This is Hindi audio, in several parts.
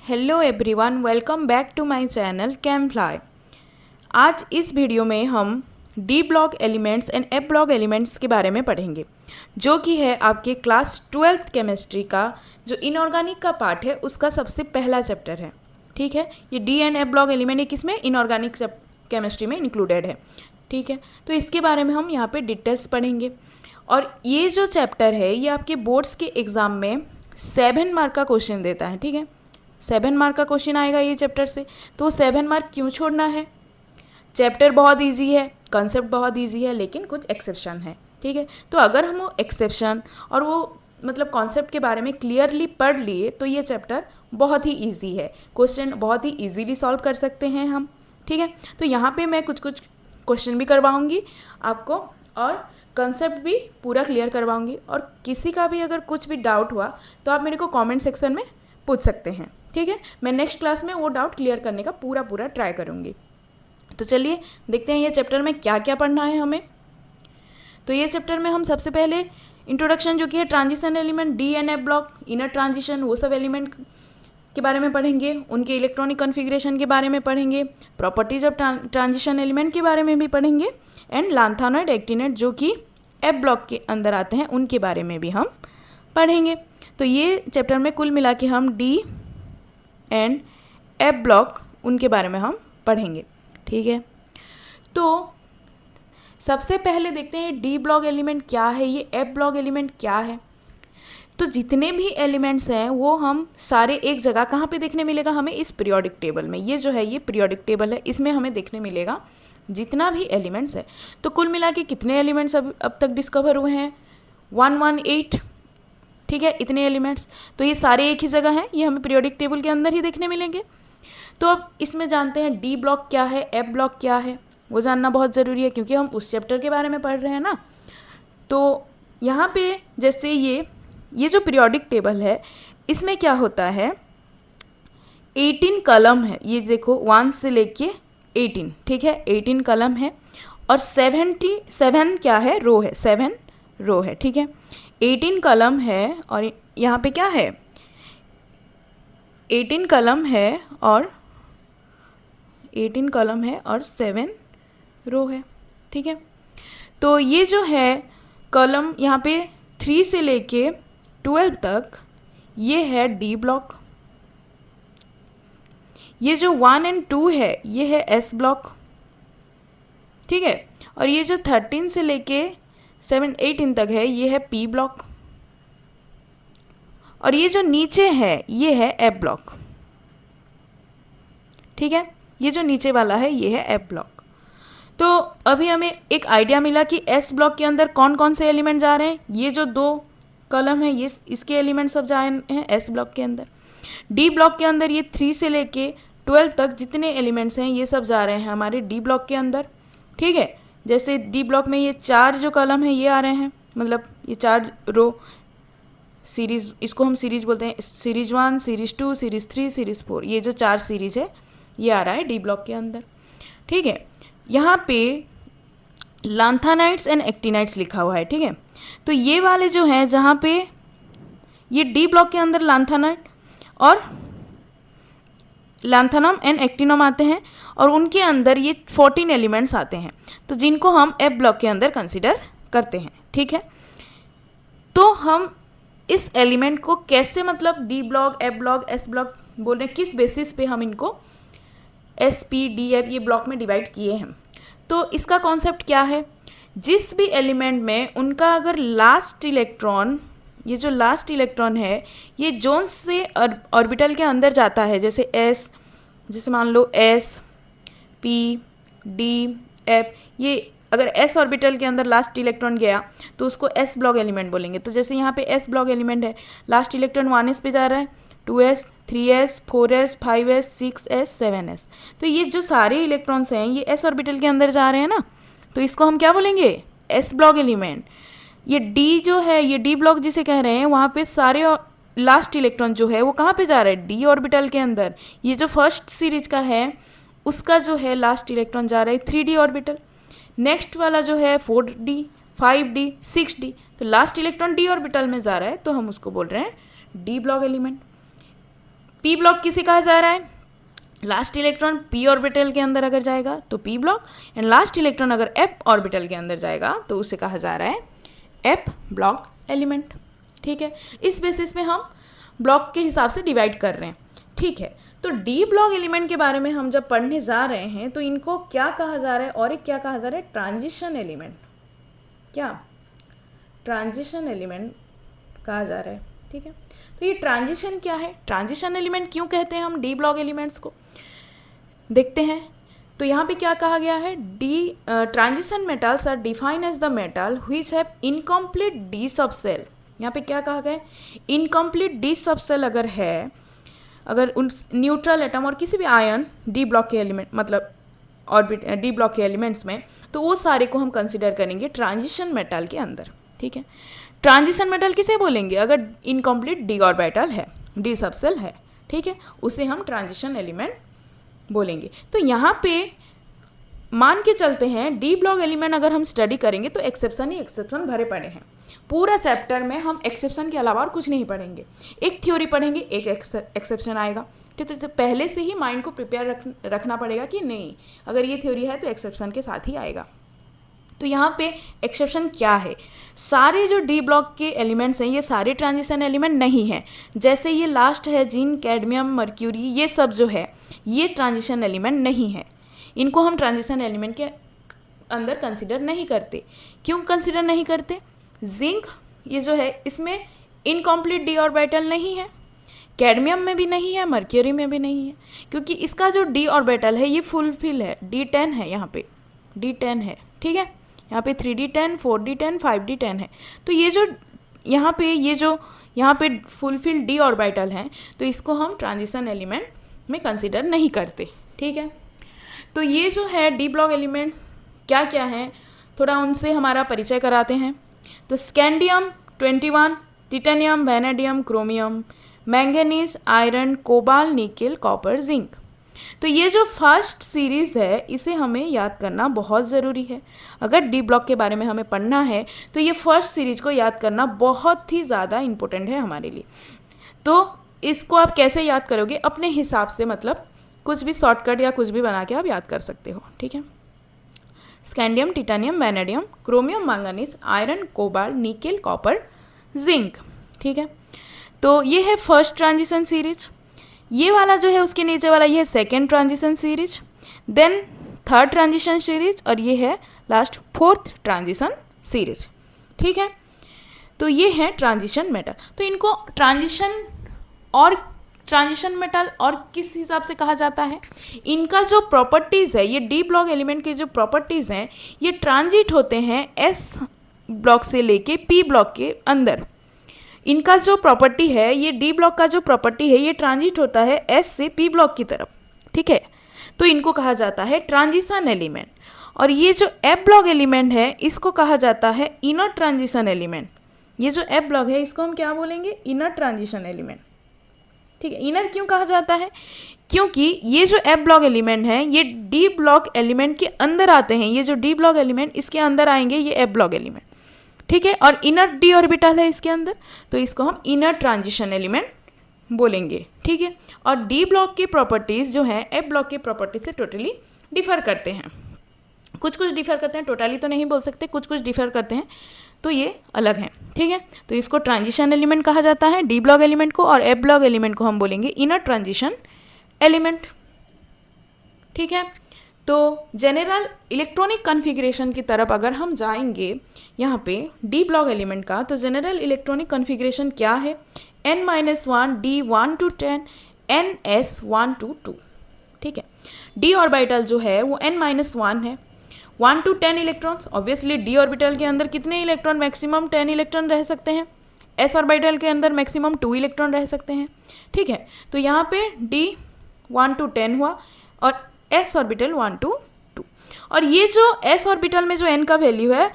Hello everyone, welcome back to my channel Camfly. आज इस वीडियो में हम D block elements and F block elements के बारे में पढ़ेंगे, जो कि है आपके क्लास 12th केमिस्ट्री का जो इनऑर्गेनिक का पार्ट है उसका सबसे पहला चैप्टर है। ठीक है, ये D and F block element एक इसमें इनऑर्गेनिक केमिस्ट्री में इंक्लूडेड है। ठीक है, तो इसके बारे में हम यहाँ पे डिटेल्स पढ़ेंगे। और ये जो चैप्टर है ये आपके बोर्ड्स के एग्ज़ाम में 7 मार्क का क्वेश्चन देता है। ठीक है, 7 मार्क का क्वेश्चन आएगा ये चैप्टर से। तो 7 मार्क क्यों छोड़ना है? चैप्टर बहुत इजी है, कॉन्सेप्ट बहुत इजी है, लेकिन कुछ एक्सेप्शन है। ठीक है, तो अगर हम वो एक्सेप्शन और वो मतलब कॉन्सेप्ट के बारे में क्लियरली पढ़ लिए तो ये चैप्टर बहुत ही इजी है, क्वेश्चन बहुत ही इजीली सॉल्व कर सकते हैं हम। ठीक है, तो यहाँ पे मैं कुछ कुछ क्वेश्चन भी करवाऊँगी आपको और कंसेप्ट भी पूरा क्लियर करवाऊँगी। और किसी का भी अगर कुछ भी डाउट हुआ तो आप मेरे को कमेंट सेक्शन में पूछ सकते हैं। ठीक है, मैं नेक्स्ट क्लास में वो डाउट क्लियर करने का पूरा ट्राई करूँगी। तो चलिए देखते हैं ये चैप्टर में क्या क्या पढ़ना है हमें। तो ये चैप्टर में हम सबसे पहले इंट्रोडक्शन जो कि है transition element, D and F block, inner transition, वो सब एलिमेंट के बारे में पढ़ेंगे, उनके इलेक्ट्रॉनिक कॉन्फ़िगरेशन के बारे में पढ़ेंगे, प्रॉपर्टीज ऑफ ट्रांजिशन एलिमेंट के बारे में भी पढ़ेंगे, एंड लांथानॉइड एक्टिनेट जो कि एफ ब्लॉक के अंदर आते हैं उनके बारे में भी हम पढ़ेंगे। तो ये चैप्टर में कुल मिला के हम डी एंड एफ ब्लॉक उनके बारे में हम पढ़ेंगे। ठीक है, तो सबसे पहले देखते हैं डी ब्लॉक एलिमेंट क्या है, ये एफ ब्लॉक एलिमेंट क्या है। तो जितने भी एलिमेंट्स हैं वो हम सारे एक जगह कहाँ पे देखने मिलेगा हमें, इस पीरियोडिक टेबल में। ये जो है ये पीरियोडिक टेबल है, इसमें हमें देखने मिलेगा जितना भी एलिमेंट्स है। तो कुल मिला के कितने एलिमेंट्स अब तक डिस्कवर हुए हैं? 118। ठीक है, इतने एलिमेंट्स। तो ये सारे एक ही जगह हैं, ये हमें पीरियोडिक टेबल के अंदर ही देखने मिलेंगे। तो अब इसमें जानते हैं डी ब्लॉक क्या है, एफ ब्लॉक क्या है, वो जानना बहुत ज़रूरी है क्योंकि हम उस चैप्टर के बारे में पढ़ रहे हैं ना। तो यहाँ पे जैसे ये जो पीरियोडिक टेबल है इसमें क्या होता है, 18 कलम है। ये देखो 1 से लेके 18। ठीक है, 18 कलम है और 77 क्या है, रो है, 7 रो है। ठीक है, 18 कलम है और यहाँ पे क्या है, 18 कलम है और 18 कलम है और 7 रो है। ठीक है, तो ये जो है कॉलम यहाँ पे 3 से लेके 12 तक ये है डी ब्लॉक। ये जो 1 एंड 2 है ये है एस ब्लॉक। ठीक है, और ये जो 13 से लेके 18 तक है ये है पी ब्लॉक। और ये जो नीचे है ये है एफ ब्लॉक। ठीक है, ये जो नीचे वाला है ये है एफ ब्लॉक। तो अभी हमें एक आइडिया मिला कि एस ब्लॉक के अंदर कौन कौन से एलिमेंट जा रहे हैं। ये जो 2 कॉलम है ये इसके एलिमेंट सब जा रहे हैं एस ब्लॉक के अंदर। डी ब्लॉक के अंदर ये 3 से लेके 12 तक जितने एलिमेंट्स हैं ये सब जा रहे हैं हमारे डी ब्लॉक के अंदर। ठीक है, जैसे डी ब्लॉक में ये 4 जो कॉलम है ये आ रहे हैं, मतलब ये 4 रो सीरीज, इसको हम सीरीज बोलते हैं, सीरीज 1, सीरीज 2, सीरीज 3, सीरीज 4, ये जो 4 सीरीज है ये आ रहा है डी ब्लॉक के अंदर। ठीक है, यहाँ पे लांथानाइट्स एंड एक्टिनाइट्स लिखा हुआ है। ठीक है, तो ये वाले जो हैं जहाँ पे ये डी ब्लॉक के अंदर लांथानाइट और लांथानम एंड एक्टिनम आते हैं और उनके अंदर ये 14 एलिमेंट्स आते हैं, तो जिनको हम एफ ब्लॉक के अंदर कंसिडर करते हैं। ठीक है, तो हम इस एलिमेंट को कैसे, मतलब D block, F block, S block बोल रहे हैं, किस बेसिस पे हम इनको एस पी डी एफ ये ब्लॉक में डिवाइड किए हैं। तो इसका कॉन्सेप्ट क्या है, जिस भी एलिमेंट में उनका अगर लास्ट इलेक्ट्रॉन, ये जो लास्ट इलेक्ट्रॉन है ये जोन से ऑर्बिटल के अंदर जाता है, जैसे एस, जैसे मान लो एस पी डी एफ, ये अगर एस ऑर्बिटल के अंदर लास्ट इलेक्ट्रॉन गया तो उसको एस ब्लॉक एलिमेंट बोलेंगे। तो जैसे यहाँ पे एस ब्लॉक एलिमेंट है, लास्ट इलेक्ट्रॉन 1s पे जा रहा है, 2s, 3s, 4s, 5s, 6s, 7s। तो ये जो सारे इलेक्ट्रॉन्स हैं ये एस ऑर्बिटल के अंदर जा रहे हैं ना, तो इसको हम क्या बोलेंगे, एस ब्लॉक एलिमेंट। ये डी जो है, ये डी ब्लॉक जिसे कह रहे हैं, वहाँ पे सारे लास्ट इलेक्ट्रॉन जो है वो कहाँ पे जा रहा है, डी ऑर्बिटल के अंदर। ये जो फर्स्ट सीरीज का है उसका जो है लास्ट इलेक्ट्रॉन जा रहा है 3d ऑर्बिटल। नेक्स्ट वाला जो है 4d, 5d, 6d, तो लास्ट इलेक्ट्रॉन डी ऑर्बिटल में जा रहा है तो हम उसको बोल रहे हैं d block element. P block किसे कहा जा रहा है? लास्ट इलेक्ट्रॉन पी ऑर्बिटल के अंदर अगर जाएगा तो P block, and last electron अगर एफ ऑर्बिटल के अंदर जाएगा तो उसे कहा जा रहा है एफ ब्लॉक एलिमेंट। ठीक है, इस बेसिस पे हम ब्लॉक के हिसाब से डिवाइड कर रहे हैं। ठीक है, तो डी ब्लॉक एलिमेंट के बारे में हम जब पढ़ने जा रहे हैं तो इनको क्या कहा जा रहा है, और एक क्या कहा जा रहा है, ट्रांजिशन एलिमेंट। क्या? ट्रांजिशन एलिमेंट कहा जा रहा है। ठीक है, तो ये ट्रांजिशन क्या है, ट्रांजिशन एलिमेंट क्यों कहते हैं हम डी ब्लॉक एलिमेंट्स को, देखते हैं। तो यहाँ पे क्या कहा गया है, d transition metals are defined as the metal which have incomplete d subshell. यहाँ पे क्या कहा गया है, इनकम्प्लीट डी सबसेल अगर है, अगर उन न्यूट्रल एटम और किसी भी आयन डी ब्लॉक के एलिमेंट मतलब ऑर्बिट डी ब्लॉक के एलिमेंट्स में, तो वो सारे को हम कंसिडर करेंगे ट्रांजिशन मेटल के अंदर। ठीक है, ट्रांजिशन मेटल किसे बोलेंगे, अगर इनकम्प्लीट डी ऑर्बिटल है, डी सबसेल है। ठीक है, उसे हम ट्रांजिशन एलिमेंट बोलेंगे। तो यहाँ पे मान के चलते हैं डी ब्लॉक एलिमेंट अगर हम स्टडी करेंगे तो एक्सेप्शन ही एक्सेप्शन भरे पड़े हैं। पूरा चैप्टर में हम एक्सेप्शन के अलावा और कुछ नहीं पढ़ेंगे, एक थ्योरी पढ़ेंगे, एक एक्सेप्शन आएगा। ठीक है, तो पहले से ही माइंड को प्रिपेयर रखना पड़ेगा कि नहीं, अगर ये थ्योरी है तो एक्सेप्शन के साथ ही आएगा। तो यहाँ पे एक्सेप्शन क्या है, सारे जो डी ब्लॉक के एलिमेंट्स हैं ये सारे ट्रांजिशन एलिमेंट नहीं हैं। जैसे ये लास्ट है जिंक, कैडमियम, मर्क्यूरी, ये सब जो है ये ट्रांजिशन एलिमेंट नहीं है, इनको हम ट्रांजिशन एलिमेंट के अंदर कंसिडर नहीं करते। क्यों कंसिडर नहीं करते? जिंक ये जो है इसमें इनकम्प्लीट डी ऑर्बिटल नहीं है, कैडमियम में भी नहीं है, मर्क्यूरी में भी नहीं है, क्योंकि इसका जो डी ऑर्बिटल है ये फुलफिल है, D10 है, यहाँ पे D10 है। ठीक है, यहाँ पे 3D10, 4D10, 5D10 है। तो ये जो यहाँ पे फुलफिल डी ऑर्बिटल हैं, तो इसको हम ट्रांजिशन एलिमेंट में कंसिडर नहीं करते। ठीक है, तो ये जो है डी ब्लॉक एलिमेंट क्या क्या हैं, थोड़ा उनसे हमारा परिचय कराते हैं। तो scandium 21, titanium, vanadium, chromium, manganese, iron, cobalt, nickel, copper, zinc. तो ये जो फर्स्ट सीरीज़ है इसे हमें याद करना बहुत ज़रूरी है। अगर डी ब्लॉक के बारे में हमें पढ़ना है तो ये फर्स्ट सीरीज़ को याद करना बहुत ही ज़्यादा इम्पोर्टेंट है हमारे लिए। तो इसको आप कैसे याद करोगे, अपने हिसाब से, मतलब कुछ भी शॉर्टकट या कुछ भी बना के आप याद कर सकते हो। ठीक है, scandium, titanium, vanadium, chromium, manganese, iron, cobalt, nickel, copper, zinc. ठीक है, तो ये है फर्स्ट ट्रांजिशन सीरीज। ये वाला जो है उसके नीचे वाला ये है second transition series, then third transition series, और ये है लास्ट फोर्थ ट्रांजिशन सीरीज। ठीक है, तो ये है ट्रांजिशन मेटल। तो इनको ट्रांजिशन मेटल और किस हिसाब से कहा जाता है, इनका जो प्रॉपर्टीज़ है, ये डी ब्लॉक एलिमेंट के जो प्रॉपर्टीज़ हैं ये ट्रांजिट होते हैं एस ब्लॉक से लेके पी ब्लॉक के अंदर। इनका जो प्रॉपर्टी है, ये डी ब्लॉक का जो प्रॉपर्टी है ये ट्रांजिट होता है एस से पी ब्लॉक की तरफ। ठीक है, तो इनको कहा जाता है ट्रांजिशन एलिमेंट। और ये जो एफ ब्लॉक एलिमेंट है इसको कहा जाता है इनर ट्रांजिशन एलिमेंट। ये जो एफ ब्लॉक है इसको हम क्या बोलेंगे, इनर ट्रांजिशन एलिमेंट। ठीक है, इनर क्यों कहा जाता है, क्योंकि ये जो एफ ब्लॉक एलिमेंट है ये डी ब्लॉक एलिमेंट के अंदर आते हैं। ये जो डी ब्लॉक एलिमेंट इसके अंदर आएंगे, ये एफ ब्लॉक एलिमेंट। ठीक है, और इनर डी ऑर्बिटल है इसके अंदर, तो इसको हम इनर ट्रांजिशन एलिमेंट बोलेंगे। ठीक है, और डी ब्लॉक की प्रॉपर्टीज़ जो हैं एफ ब्लॉक की प्रॉपर्टीज से टोटली डिफर करते हैं। कुछ कुछ डिफर करते हैं, टोटली तो नहीं बोल सकते, कुछ कुछ डिफर करते हैं, तो ये अलग हैं। ठीक है, तो इसको ट्रांजिशन एलिमेंट कहा जाता है डी ब्लॉक एलिमेंट को, और एफ ब्लॉक एलिमेंट को हम बोलेंगे इनर ट्रांजिशन एलिमेंट। ठीक है, तो जनरल इलेक्ट्रॉनिक कॉन्फ़िगरेशन की तरफ अगर हम जाएंगे यहाँ पे डी ब्लॉक एलिमेंट का, तो जनरल इलेक्ट्रॉनिक कॉन्फ़िगरेशन क्या है, n-1 d 1 to 10 ns 1 to 2। ठीक है, डी ऑर्बिटल जो है वो n-1 है, 1 to 10 electrons. Obviously D orbital के अंदर कितने इलेक्ट्रॉन, मैक्सिमम 10 इलेक्ट्रॉन रह सकते हैं। एस ऑर्बिटल के अंदर मैक्सिमम 2 इलेक्ट्रॉन रह सकते हैं। ठीक है, तो यहाँ पे डी 1 to 10 हुआ और एस ऑर्बिटल 1 to 2। और ये जो एस ऑर्बिटल में जो एन का वैल्यू है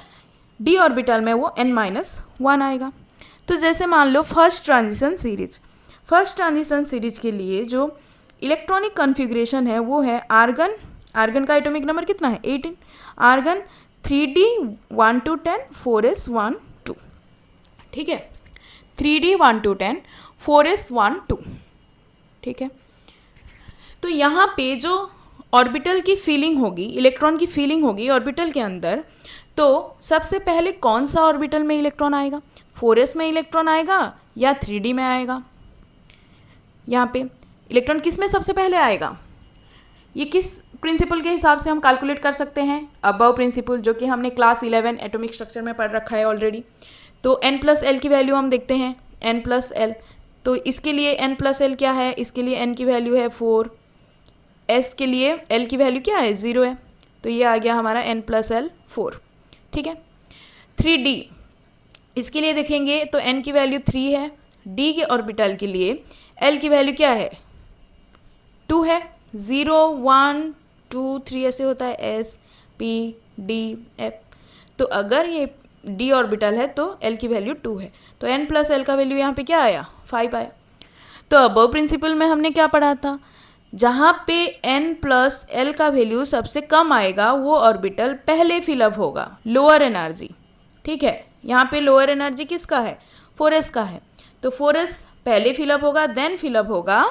डी ऑर्बिटल में वो n-1 आएगा। तो जैसे मान लो फर्स्ट ट्रांजिशन सीरीज के लिए जो इलेक्ट्रॉनिक कॉन्फ़िगरेशन है वो है आर्गन का एटॉमिक नंबर कितना है, 18। Argon 3d 1 to 10 4s 1 2। ठीक है, 3d 1 to 10 4s 1 2। ठीक है। तो यहाँ पे जो ऑर्बिटल की फीलिंग होगी, इलेक्ट्रॉन की फीलिंग होगी ऑर्बिटल के अंदर, तो सबसे पहले कौन सा ऑर्बिटल में इलेक्ट्रॉन आएगा, 4s में इलेक्ट्रॉन आएगा या 3d में आएगा। यहाँ पे इलेक्ट्रॉन किस में सबसे पहले आएगा, ये किस प्रिंसिपल के हिसाब से हम कैलकुलेट कर सकते हैं, अबव प्रिंसिपल, जो कि हमने क्लास 11 एटॉमिक स्ट्रक्चर में पढ़ रखा है ऑलरेडी। तो n+l की वैल्यू हम देखते हैं, n+l, तो इसके लिए n+l क्या है, इसके लिए n की वैल्यू है 4, s के लिए l की वैल्यू क्या है, 0 है, तो ये आ गया हमारा n+l 4, ठीक है। 3d, इसके लिए देखेंगे तो n की वैल्यू 3 है, d के ऑर्बिटल के लिए l की वैल्यू क्या है, 2 है, 0 1 2 3 ऐसे होता है, s p d f। तो अगर ये d ऑर्बिटल है तो l की वैल्यू 2 है, तो n+l का वैल्यू यहाँ पे क्या आया, 5 आया। तो अबव प्रिंसिपल में हमने क्या पढ़ा था, जहाँ पे n+l का वैल्यू सबसे कम आएगा वो ऑर्बिटल पहले फिलअप होगा, लोअर एनर्जी, ठीक है। यहाँ पे लोअर एनर्जी किसका है, 4s का है, तो 4s पहले फिलअप होगा, देन फिलअप होगा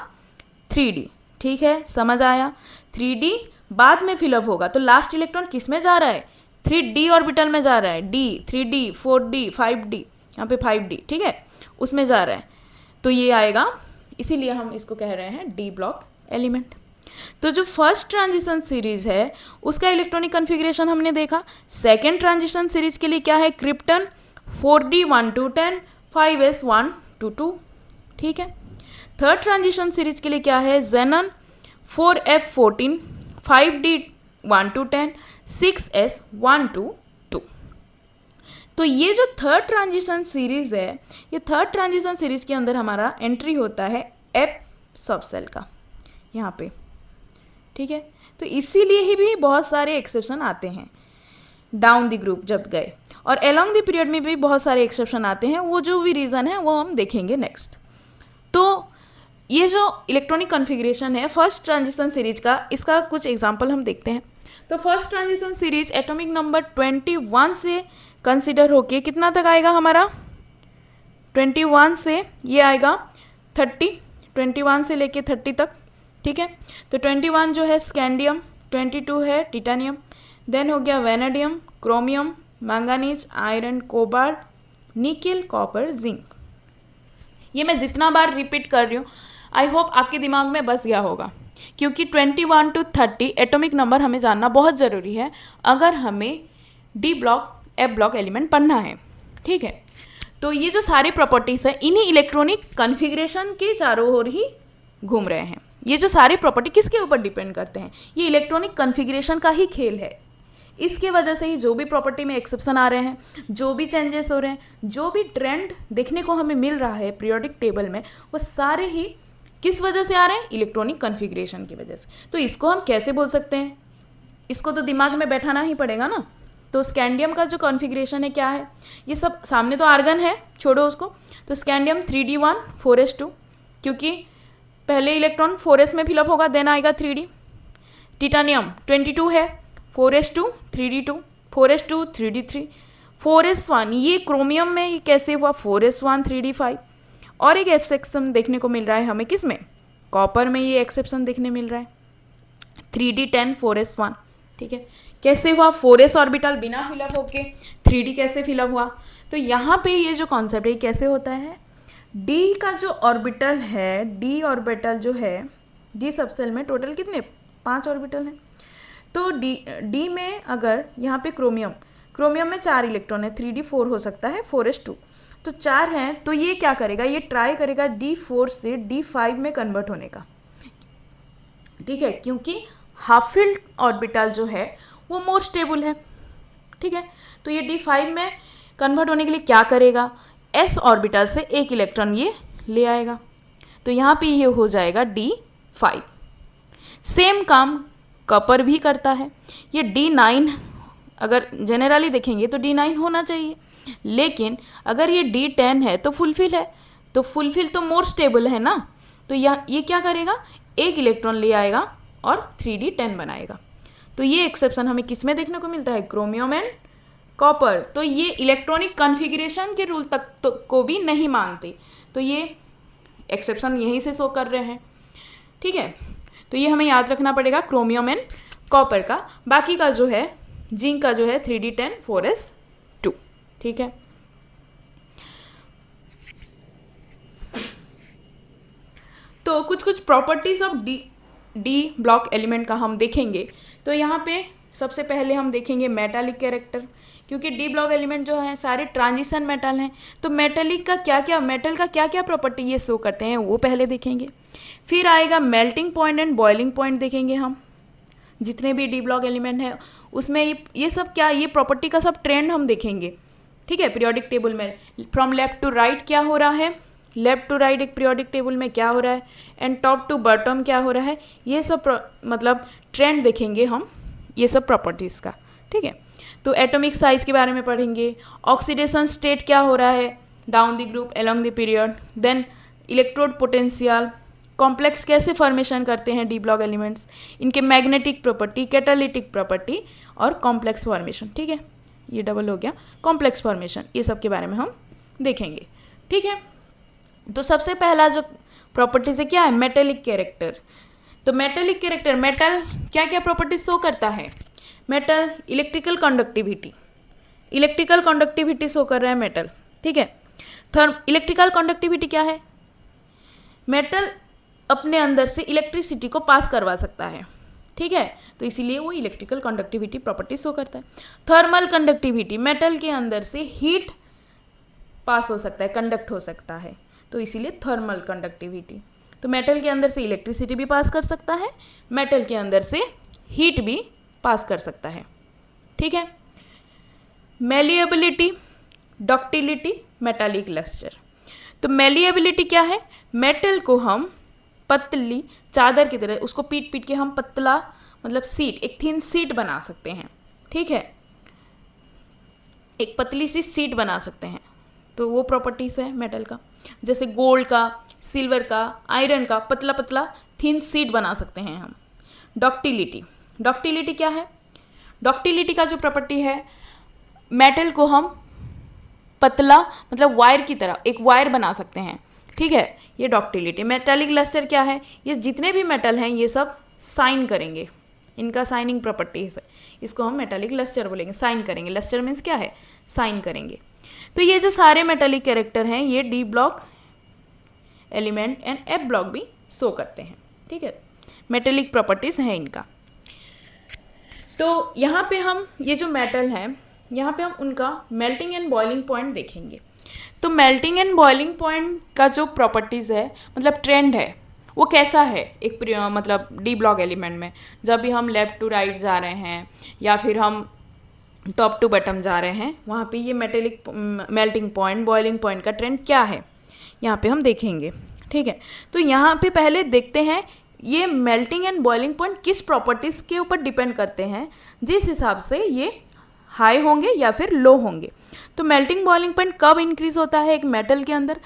3d, ठीक है, समझ आया। 3d बाद में फिलअप होगा, तो लास्ट इलेक्ट्रॉन किस में जा रहा है, 3d ऑर्बिटल में जा रहा है, d 3d 4d 5d, यहाँ पे 5d, ठीक है, उसमें जा रहा है, तो ये आएगा, इसीलिए हम इसको कह रहे हैं डी ब्लॉक एलिमेंट। तो जो फर्स्ट ट्रांजिशन सीरीज है उसका इलेक्ट्रॉनिक कन्फिग्रेशन हमने देखा। सेकेंड ट्रांजिशन सीरीज के लिए क्या है, krypton 4d 1 to 10 5s 1 to 2, ठीक है। थर्ड ट्रांजिशन सीरीज के लिए क्या है, जेनन 4f 14 5d 1 to 10 6s 1 to 2। तो ये जो थर्ड ट्रांजिशन सीरीज है, ये थर्ड ट्रांजिशन सीरीज के अंदर हमारा एंट्री होता है एफ सबसेल का, यहाँ पे, ठीक है। तो इसीलिए ही भी बहुत सारे एक्सेप्शन आते हैं डाउन द ग्रुप जब गए, और अलोंग द पीरियड में भी बहुत सारे एक्सेप्शन आते हैं, वो जो भी रीज़न है वो हम देखेंगे नेक्स्ट। तो ये जो इलेक्ट्रॉनिक कॉन्फ़िगरेशन है फर्स्ट ट्रांजिशन सीरीज का, इसका कुछ एग्जांपल हम देखते हैं। तो first transition series atomic number 21 से कंसिडर होके कितना तक आएगा हमारा, 21 से ये आएगा 30, 21 से लेके 30 तक, ठीक है। तो 21 जो है स्कैंडियम, 22 है टिटानियम, देन हो गया vanadium, chromium, manganese, iron, cobalt, nickel, copper, zinc. ये मैं जितना बार रिपीट कर रही हूँ आई होप आपके दिमाग में बस गया होगा, क्योंकि 21 to 30 एटॉमिक नंबर हमें जानना बहुत ज़रूरी है अगर हमें D block F block element पढ़ना है, ठीक है। तो ये जो सारी प्रॉपर्टीज़ है इन्हीं इलेक्ट्रॉनिक कॉन्फ़िगरेशन के चारों ओर ही घूम रहे हैं। ये जो सारी प्रॉपर्टी किसके ऊपर डिपेंड करते हैं, ये इलेक्ट्रॉनिक कॉन्फ़िगरेशन का ही खेल है। इसके वजह से ही जो भी प्रॉपर्टी में एक्सेप्शन आ रहे हैं, जो भी चेंजेस हो रहे हैं, जो भी ट्रेंड देखने को हमें मिल रहा है पीरियोडिक टेबल में, वो सारे ही किस वजह से आ रहे हैं, इलेक्ट्रॉनिक कॉन्फ़िगरेशन की वजह से। तो इसको हम कैसे बोल सकते हैं, इसको तो दिमाग में बैठाना ही पड़ेगा ना। तो स्कैंडियम का जो कॉन्फ़िगरेशन है क्या है, ये सब सामने तो आर्गन है, छोड़ो उसको। तो स्कैंडियम 3d1 4s2, क्योंकि पहले इलेक्ट्रॉन 4s में फिलअप होगा, देन आएगा 3d। टिटानियम 22 है, 4s2 3d2, 4s2 3d3, 4s1 ये क्रोमियम में ये कैसे हुआ, 4s1 3d5। और एक एक्सेप्शन देखने को मिल रहा है हमें किस में, कॉपर में ये एक्सेप्शन देखने मिल रहा है 3d10 4s1, ठीक है। कैसे हुआ, 4s ऑर्बिटल बिना फिलअप होके 3d कैसे फिलअप हुआ। तो यहाँ पे ये जो कॉन्सेप्ट है कैसे होता है, d का जो ऑर्बिटल है, d ऑर्बिटल जो है, d सबसेल में टोटल कितने 5 ऑर्बिटल हैं। तो d में अगर यहाँ पे क्रोमियम में 4 इलेक्ट्रॉन है, 3d4 हो सकता है 4s2, तो 4 हैं, तो ये क्या करेगा, ये ट्राई करेगा d4 से d5 में कन्वर्ट होने का, ठीक है, क्योंकि हाफ फील्ड ऑर्बिटल जो है वो मोर स्टेबल है, ठीक है। तो ये d5 में कन्वर्ट होने के लिए क्या करेगा, s ऑर्बिटल से एक इलेक्ट्रॉन ये ले आएगा, तो यहाँ पे ये हो जाएगा d5। सेम काम कॉपर भी करता है, ये d9 अगर जेनरली देखेंगे तो d9 होना चाहिए, लेकिन अगर ये d10 है तो फुलफिल है, तो फुलफिल तो मोर स्टेबल है ना, तो ये क्या करेगा, एक इलेक्ट्रॉन ले आएगा और 3d10 बनाएगा। तो ये एक्सेप्शन हमें किस में देखने को मिलता है, क्रोमियम एंड कॉपर। तो ये इलेक्ट्रॉनिक कॉन्फ़िगरेशन के रूल तक को भी नहीं मानते, तो ये एक्सेप्शन यहीं से शो कर रहे हैं। ठीक है, तो ये हमें याद रखना पड़ेगा क्रोमियम एंड कॉपर का। बाकी का जो है जिंक का जो है 3d10 4s2, ठीक है। तो कुछ कुछ properties of D block element का हम देखेंगे। तो यहाँ पे सबसे पहले हम देखेंगे मेटालिक कैरेक्टर, क्योंकि डी ब्लॉक एलिमेंट जो है सारे ट्रांजिशन मेटल हैं, तो मेटल का क्या क्या प्रॉपर्टी ये शो करते हैं वो पहले देखेंगे। फिर आएगा melting point and boiling point देखेंगे हम। जितने भी डी ब्लॉक एलिमेंट हैं उसमें ये सब क्या, ये प्रॉपर्टी का सब ट्रेंड हम देखेंगे, ठीक है। पीरियोडिक टेबल में फ्रॉम लेफ्ट टू राइट क्या हो रहा है, लेफ्ट टू राइट एक पीरियोडिक टेबल में क्या हो रहा है, एंड टॉप टू बॉटम क्या हो रहा है, ये सब मतलब ट्रेंड देखेंगे हम ये सब प्रॉपर्टीज़ का, ठीक है। तो एटॉमिक साइज के बारे में पढ़ेंगे, ऑक्सीडेशन स्टेट क्या हो रहा है down the group along the period, then electrode potential, complex कैसे फॉर्मेशन करते हैं डी ब्लॉक एलिमेंट्स, इनके मैग्नेटिक प्रॉपर्टी, कैटालिटिक प्रॉपर्टी और कॉम्प्लेक्स फॉर्मेशन, ठीक है। ये डबल हो गया कॉम्प्लेक्स फॉर्मेशन, ये सब के बारे में हम देखेंगे, ठीक है। तो सबसे पहला जो प्रॉपर्टीज है क्या है, मेटेलिक कैरेक्टर। तो मेटेलिक कैरेक्टर, मेटल क्या क्या प्रॉपर्टीज शो करता है, मेटल इलेक्ट्रिकल कंडक्टिविटी शो कर रहा है मेटल, ठीक है। इलेक्ट्रिकल कंडक्टिविटी क्या है, मेटल अपने अंदर से इलेक्ट्रिसिटी को पास करवा सकता है, ठीक है, तो इसीलिए वो इलेक्ट्रिकल कंडक्टिविटी प्रॉपर्टी शो करता है। थर्मल कंडक्टिविटी, मेटल के अंदर से हीट पास हो सकता है, कंडक्ट हो सकता है, तो इसीलिए थर्मल कंडक्टिविटी। तो मेटल के अंदर से इलेक्ट्रिसिटी भी पास कर सकता है, मेटल के अंदर से हीट भी पास कर सकता है, ठीक है। Malleability, ductility, metallic lustre. तो मेलिएबिलिटी क्या है, मेटल को हम पतली चादर की तरह उसको पीट पीट के हम पतला मतलब सीट, एक थिन सीट बना सकते हैं, ठीक है, एक पतली सी सीट बना सकते हैं। तो वो प्रॉपर्टीज़ है मेटल का, जैसे गोल्ड का, सिल्वर का, आयरन का पतला पतला थिन सीट बना सकते हैं हम। डक्टिलिटी क्या है, डक्टिलिटी का जो प्रॉपर्टी है, मेटल को हम पतला मतलब वायर की तरह एक वायर बना सकते हैं, ठीक है, ये डक्टिलिटी। मेटालिक लस्टर क्या है, ये जितने भी मेटल हैं ये सब साइन करेंगे, इनका साइनिंग प्रॉपर्टीज है, इसको हम मेटालिक लस्टर बोलेंगे, साइन करेंगे। लस्टर मीन्स क्या है, साइन करेंगे। तो ये जो सारे मेटालिक कैरेक्टर हैं ये D block element and F block भी शो करते हैं, ठीक है, मेटालिक प्रॉपर्टीज हैं इनका। तो यहाँ पे हम ये जो मेटल हैं यहाँ पे हम उनका मेल्टिंग एंड बॉइलिंग पॉइंट देखेंगे। तो मेल्टिंग एंड बॉइलिंग पॉइंट का जो प्रॉपर्टीज़ है मतलब ट्रेंड है वो कैसा है, एक मतलब डी ब्लॉक एलिमेंट में जब भी हम लेफ़्ट टू राइट जा रहे हैं या फिर हम टॉप टू बॉटम जा रहे हैं, वहाँ पे ये metallic melting point boiling point का ट्रेंड क्या है यहाँ पे हम देखेंगे, ठीक है। तो यहाँ पे पहले देखते हैं ये मेल्टिंग एंड बॉइलिंग पॉइंट किस प्रॉपर्टीज़ के ऊपर डिपेंड करते हैं, जिस हिसाब से ये हाई होंगे या फिर लो होंगे। तो मेल्टिंग बॉइलिंग पॉइंट कब इंक्रीज होता है एक मेटल के अंदर,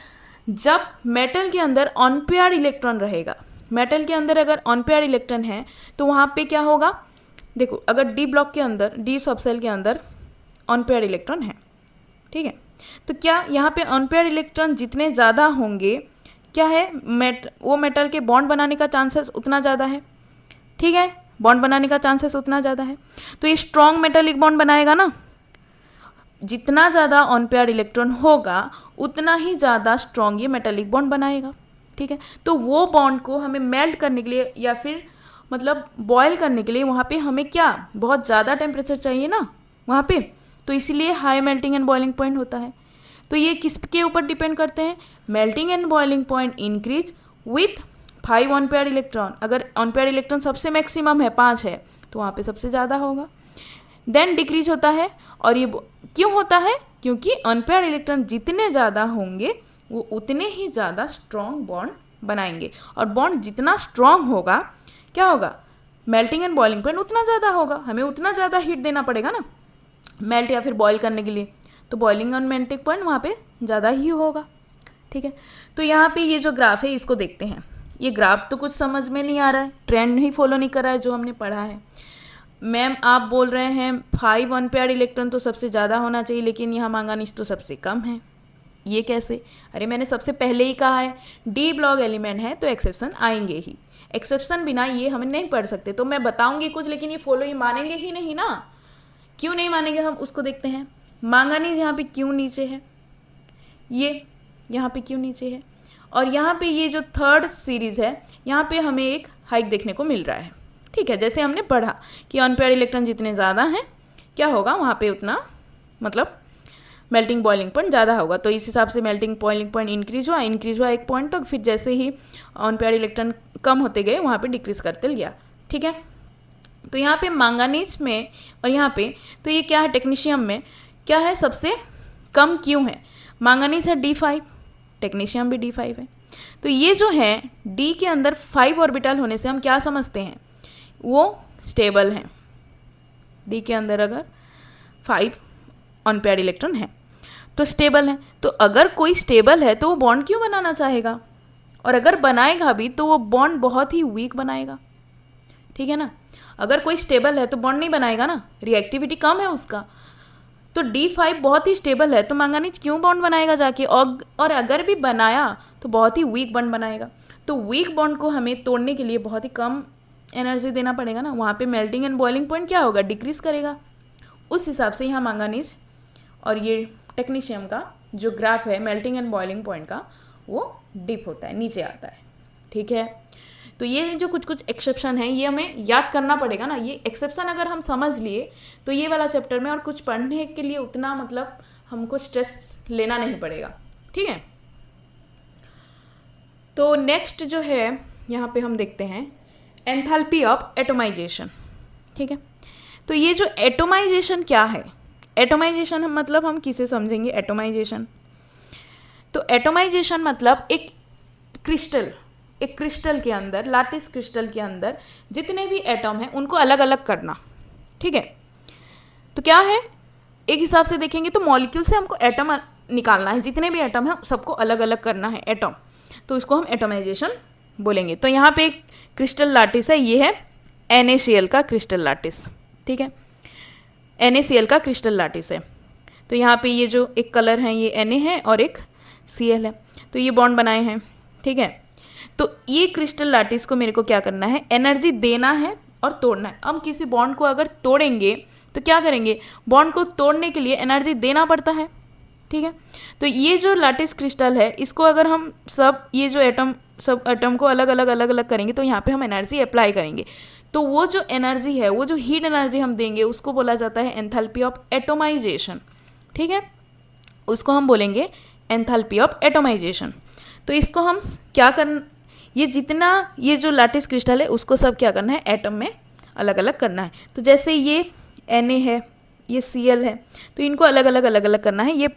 जब मेटल के अंदर अनपेयर्ड इलेक्ट्रॉन रहेगा। मेटल के अंदर अगर अनपेयर्ड इलेक्ट्रॉन है तो वहाँ पे क्या होगा, देखो अगर डी ब्लॉक के अंदर डी सबसेल के अंदर अनपेयर्ड इलेक्ट्रॉन है, ठीक है, तो क्या यहाँ पे अनपेयर्ड इलेक्ट्रॉन जितने ज़्यादा होंगे क्या है वो मेटल के बॉन्ड बनाने का चांसेस उतना ज़्यादा है, ठीक है, बॉन्ड बनाने का चांसेस उतना ज़्यादा है। तो ये स्ट्रॉन्ग मेटालिक बॉन्ड बनाएगा ना, जितना ज़्यादा अनपेयर्ड इलेक्ट्रॉन होगा उतना ही ज़्यादा स्ट्रॉन्ग ये मेटालिक बॉन्ड बनाएगा, ठीक है। तो वो बॉन्ड को हमें मेल्ट करने के लिए या फिर मतलब बॉयल करने के लिए वहाँ पे हमें क्या बहुत ज़्यादा टेम्परेचर चाहिए ना वहाँ पे, तो इसीलिए high melting and boiling point होता है। तो ये किसके ऊपर डिपेंड करते हैं, melting and boiling point increase with 5 unpaired electron. अगर अनपेयर्ड इलेक्ट्रॉन सबसे मैक्सिमम है 5 है तो वहाँ पे सबसे ज़्यादा होगा। देन डिक्रीज होता है, और ये क्यों होता है, क्योंकि अनपेयर्ड इलेक्ट्रॉन जितने ज़्यादा होंगे वो उतने ही ज़्यादा स्ट्रॉन्ग बॉन्ड बनाएंगे, और बॉन्ड जितना स्ट्रॉन्ग होगा क्या होगा, मेल्टिंग एंड बॉइलिंग पॉइंट उतना ज़्यादा होगा, हमें उतना ज़्यादा हीट देना पड़ेगा ना मेल्ट या फिर बॉयल करने के लिए, तो बॉइलिंग एंड मेल्टिंग पॉइंट वहाँ पे ज़्यादा ही होगा, ठीक है। तो यहाँ पे ये जो ग्राफ है इसको देखते हैं, ये ग्राफ तो कुछ समझ में नहीं आ रहा है, ट्रेंड ही फॉलो नहीं कर रहा है जो हमने पढ़ा है। मैम आप बोल रहे हैं 5 अनपेयर्ड इलेक्ट्रॉन तो सबसे ज़्यादा होना चाहिए, लेकिन यहाँ मैंगनीज तो सबसे कम है, ये कैसे? अरे मैंने सबसे पहले ही कहा है डी ब्लॉक एलिमेंट है तो एक्सेप्शन आएंगे ही, एक्सेप्शन बिना ये हम नहीं पढ़ सकते। तो मैं बताऊंगी कुछ, लेकिन ये फॉलो ये मानेंगे ही नहीं ना। क्यों नहीं मानेंगे हम उसको देखते हैं। मैंगनीज यहाँ पे क्यों नीचे है, ये यहाँ पे क्यों नीचे है, और यहाँ पे ये जो थर्ड सीरीज़ है यहाँ पे हमें एक हाइक देखने को मिल रहा है। ठीक है, जैसे हमने पढ़ा कि अनपेयर्ड इलेक्ट्रॉन जितने ज़्यादा हैं क्या होगा वहाँ पे उतना मतलब मेल्टिंग बॉइलिंग पॉइंट ज़्यादा होगा। तो इस हिसाब से मेल्टिंग बॉइलिंग पॉइंट इंक्रीज हुआ एक पॉइंट तक, फिर जैसे ही अनपेयर्ड इलेक्ट्रॉन कम होते गए वहाँ पे डिक्रीज करते गया। ठीक है, तो यहाँ पे मैंगनीज में और यहाँ पे तो ये क्या है, टेक्नीशियम में क्या है, सबसे कम क्यों है। मैंगनीज है D5, टेक्नीशियम भी D5 है। तो ये जो है D के अंदर 5 ऑर्बिटल होने से हम क्या समझते हैं, वो स्टेबल हैं। D के अंदर अगर 5 अनपेयर्ड इलेक्ट्रॉन है तो स्टेबल है। तो अगर कोई स्टेबल है तो वो बॉन्ड क्यों बनाना चाहेगा, और अगर बनाएगा भी तो वो बॉन्ड बहुत ही वीक बनाएगा। ठीक है ना, अगर कोई स्टेबल है तो बॉन्ड नहीं बनाएगा ना, रिएक्टिविटी कम है उसका। तो D5 बहुत ही स्टेबल है तो मैंगनीज क्यों बॉन्ड बनाएगा जाके, और अगर भी बनाया तो बहुत ही वीक बॉन्ड बनाएगा। तो वीक बॉन्ड को हमें तोड़ने के लिए बहुत ही कम एनर्जी देना पड़ेगा ना, वहाँ पे मेल्टिंग एंड बॉइलिंग पॉइंट क्या होगा, डिक्रीज करेगा। उस हिसाब से यहाँ मैंगनीज और ये टेक्नीशियम का जो ग्राफ है मेल्टिंग एंड बॉइलिंग पॉइंट का, वो डिप होता है, नीचे आता है। ठीक है, तो ये जो कुछ कुछ एक्सेप्शन है ये हमें याद करना पड़ेगा ना। ये एक्सेप्शन अगर हम समझ लिए तो ये वाला चैप्टर में और कुछ पढ़ने के लिए उतना मतलब हमको स्ट्रेस लेना नहीं पड़ेगा। ठीक है, तो नेक्स्ट जो है यहाँ पे हम देखते हैं एंथैल्पी ऑफ एटोमाइजेशन। ठीक है, तो ये जो एटोमाइजेशन क्या है, एटोमाइजेशन मतलब हम किसे समझेंगे एटोमाइजेशन। तो एटोमाइजेशन मतलब एक क्रिस्टल के अंदर, लैटिस क्रिस्टल के अंदर जितने भी एटम हैं उनको अलग अलग करना। ठीक है, तो क्या है, एक हिसाब से देखेंगे तो मॉलिक्यूल से हमको एटम निकालना है, जितने भी एटम हैं सबको अलग अलग करना है एटम, तो इसको हम एटोमाइजेशन बोलेंगे। तो यहाँ पे एक क्रिस्टल लैटिस है, ये है NaCl का क्रिस्टल लैटिस। ठीक है, NaCl का क्रिस्टल लैटिस है। तो यहाँ पे ये जो एक कलर है ये Na है और एक Cl है, तो ये बॉन्ड बनाए हैं। ठीक है, तो ये क्रिस्टल लैटिस को मेरे को क्या करना है, एनर्जी देना है और तोड़ना है। हम किसी बॉन्ड को अगर तोड़ेंगे तो क्या करेंगे, बॉन्ड को तोड़ने के लिए एनर्जी देना पड़ता है। ठीक है, तो ये जो लैटिस क्रिस्टल है इसको अगर हम सब ये जो एटम को अलग अलग करेंगे तो यहाँ पे हम एनर्जी अप्लाई करेंगे। तो वो जो एनर्जी है, वो जो हीट एनर्जी हम देंगे उसको बोला जाता है एंथैल्पी ऑफ एटोमाइजेशन। ठीक है, उसको हम बोलेंगे एंथैल्पी ऑफ एटोमाइजेशन। तो इसको हम क्या करना, ये जितना ये जो लैटिस क्रिस्टल है उसको सब क्या करना है, एटम में अलग अलग करना है। तो जैसे ये Na है, ये Cl है, तो इनको अलग अलग करना है।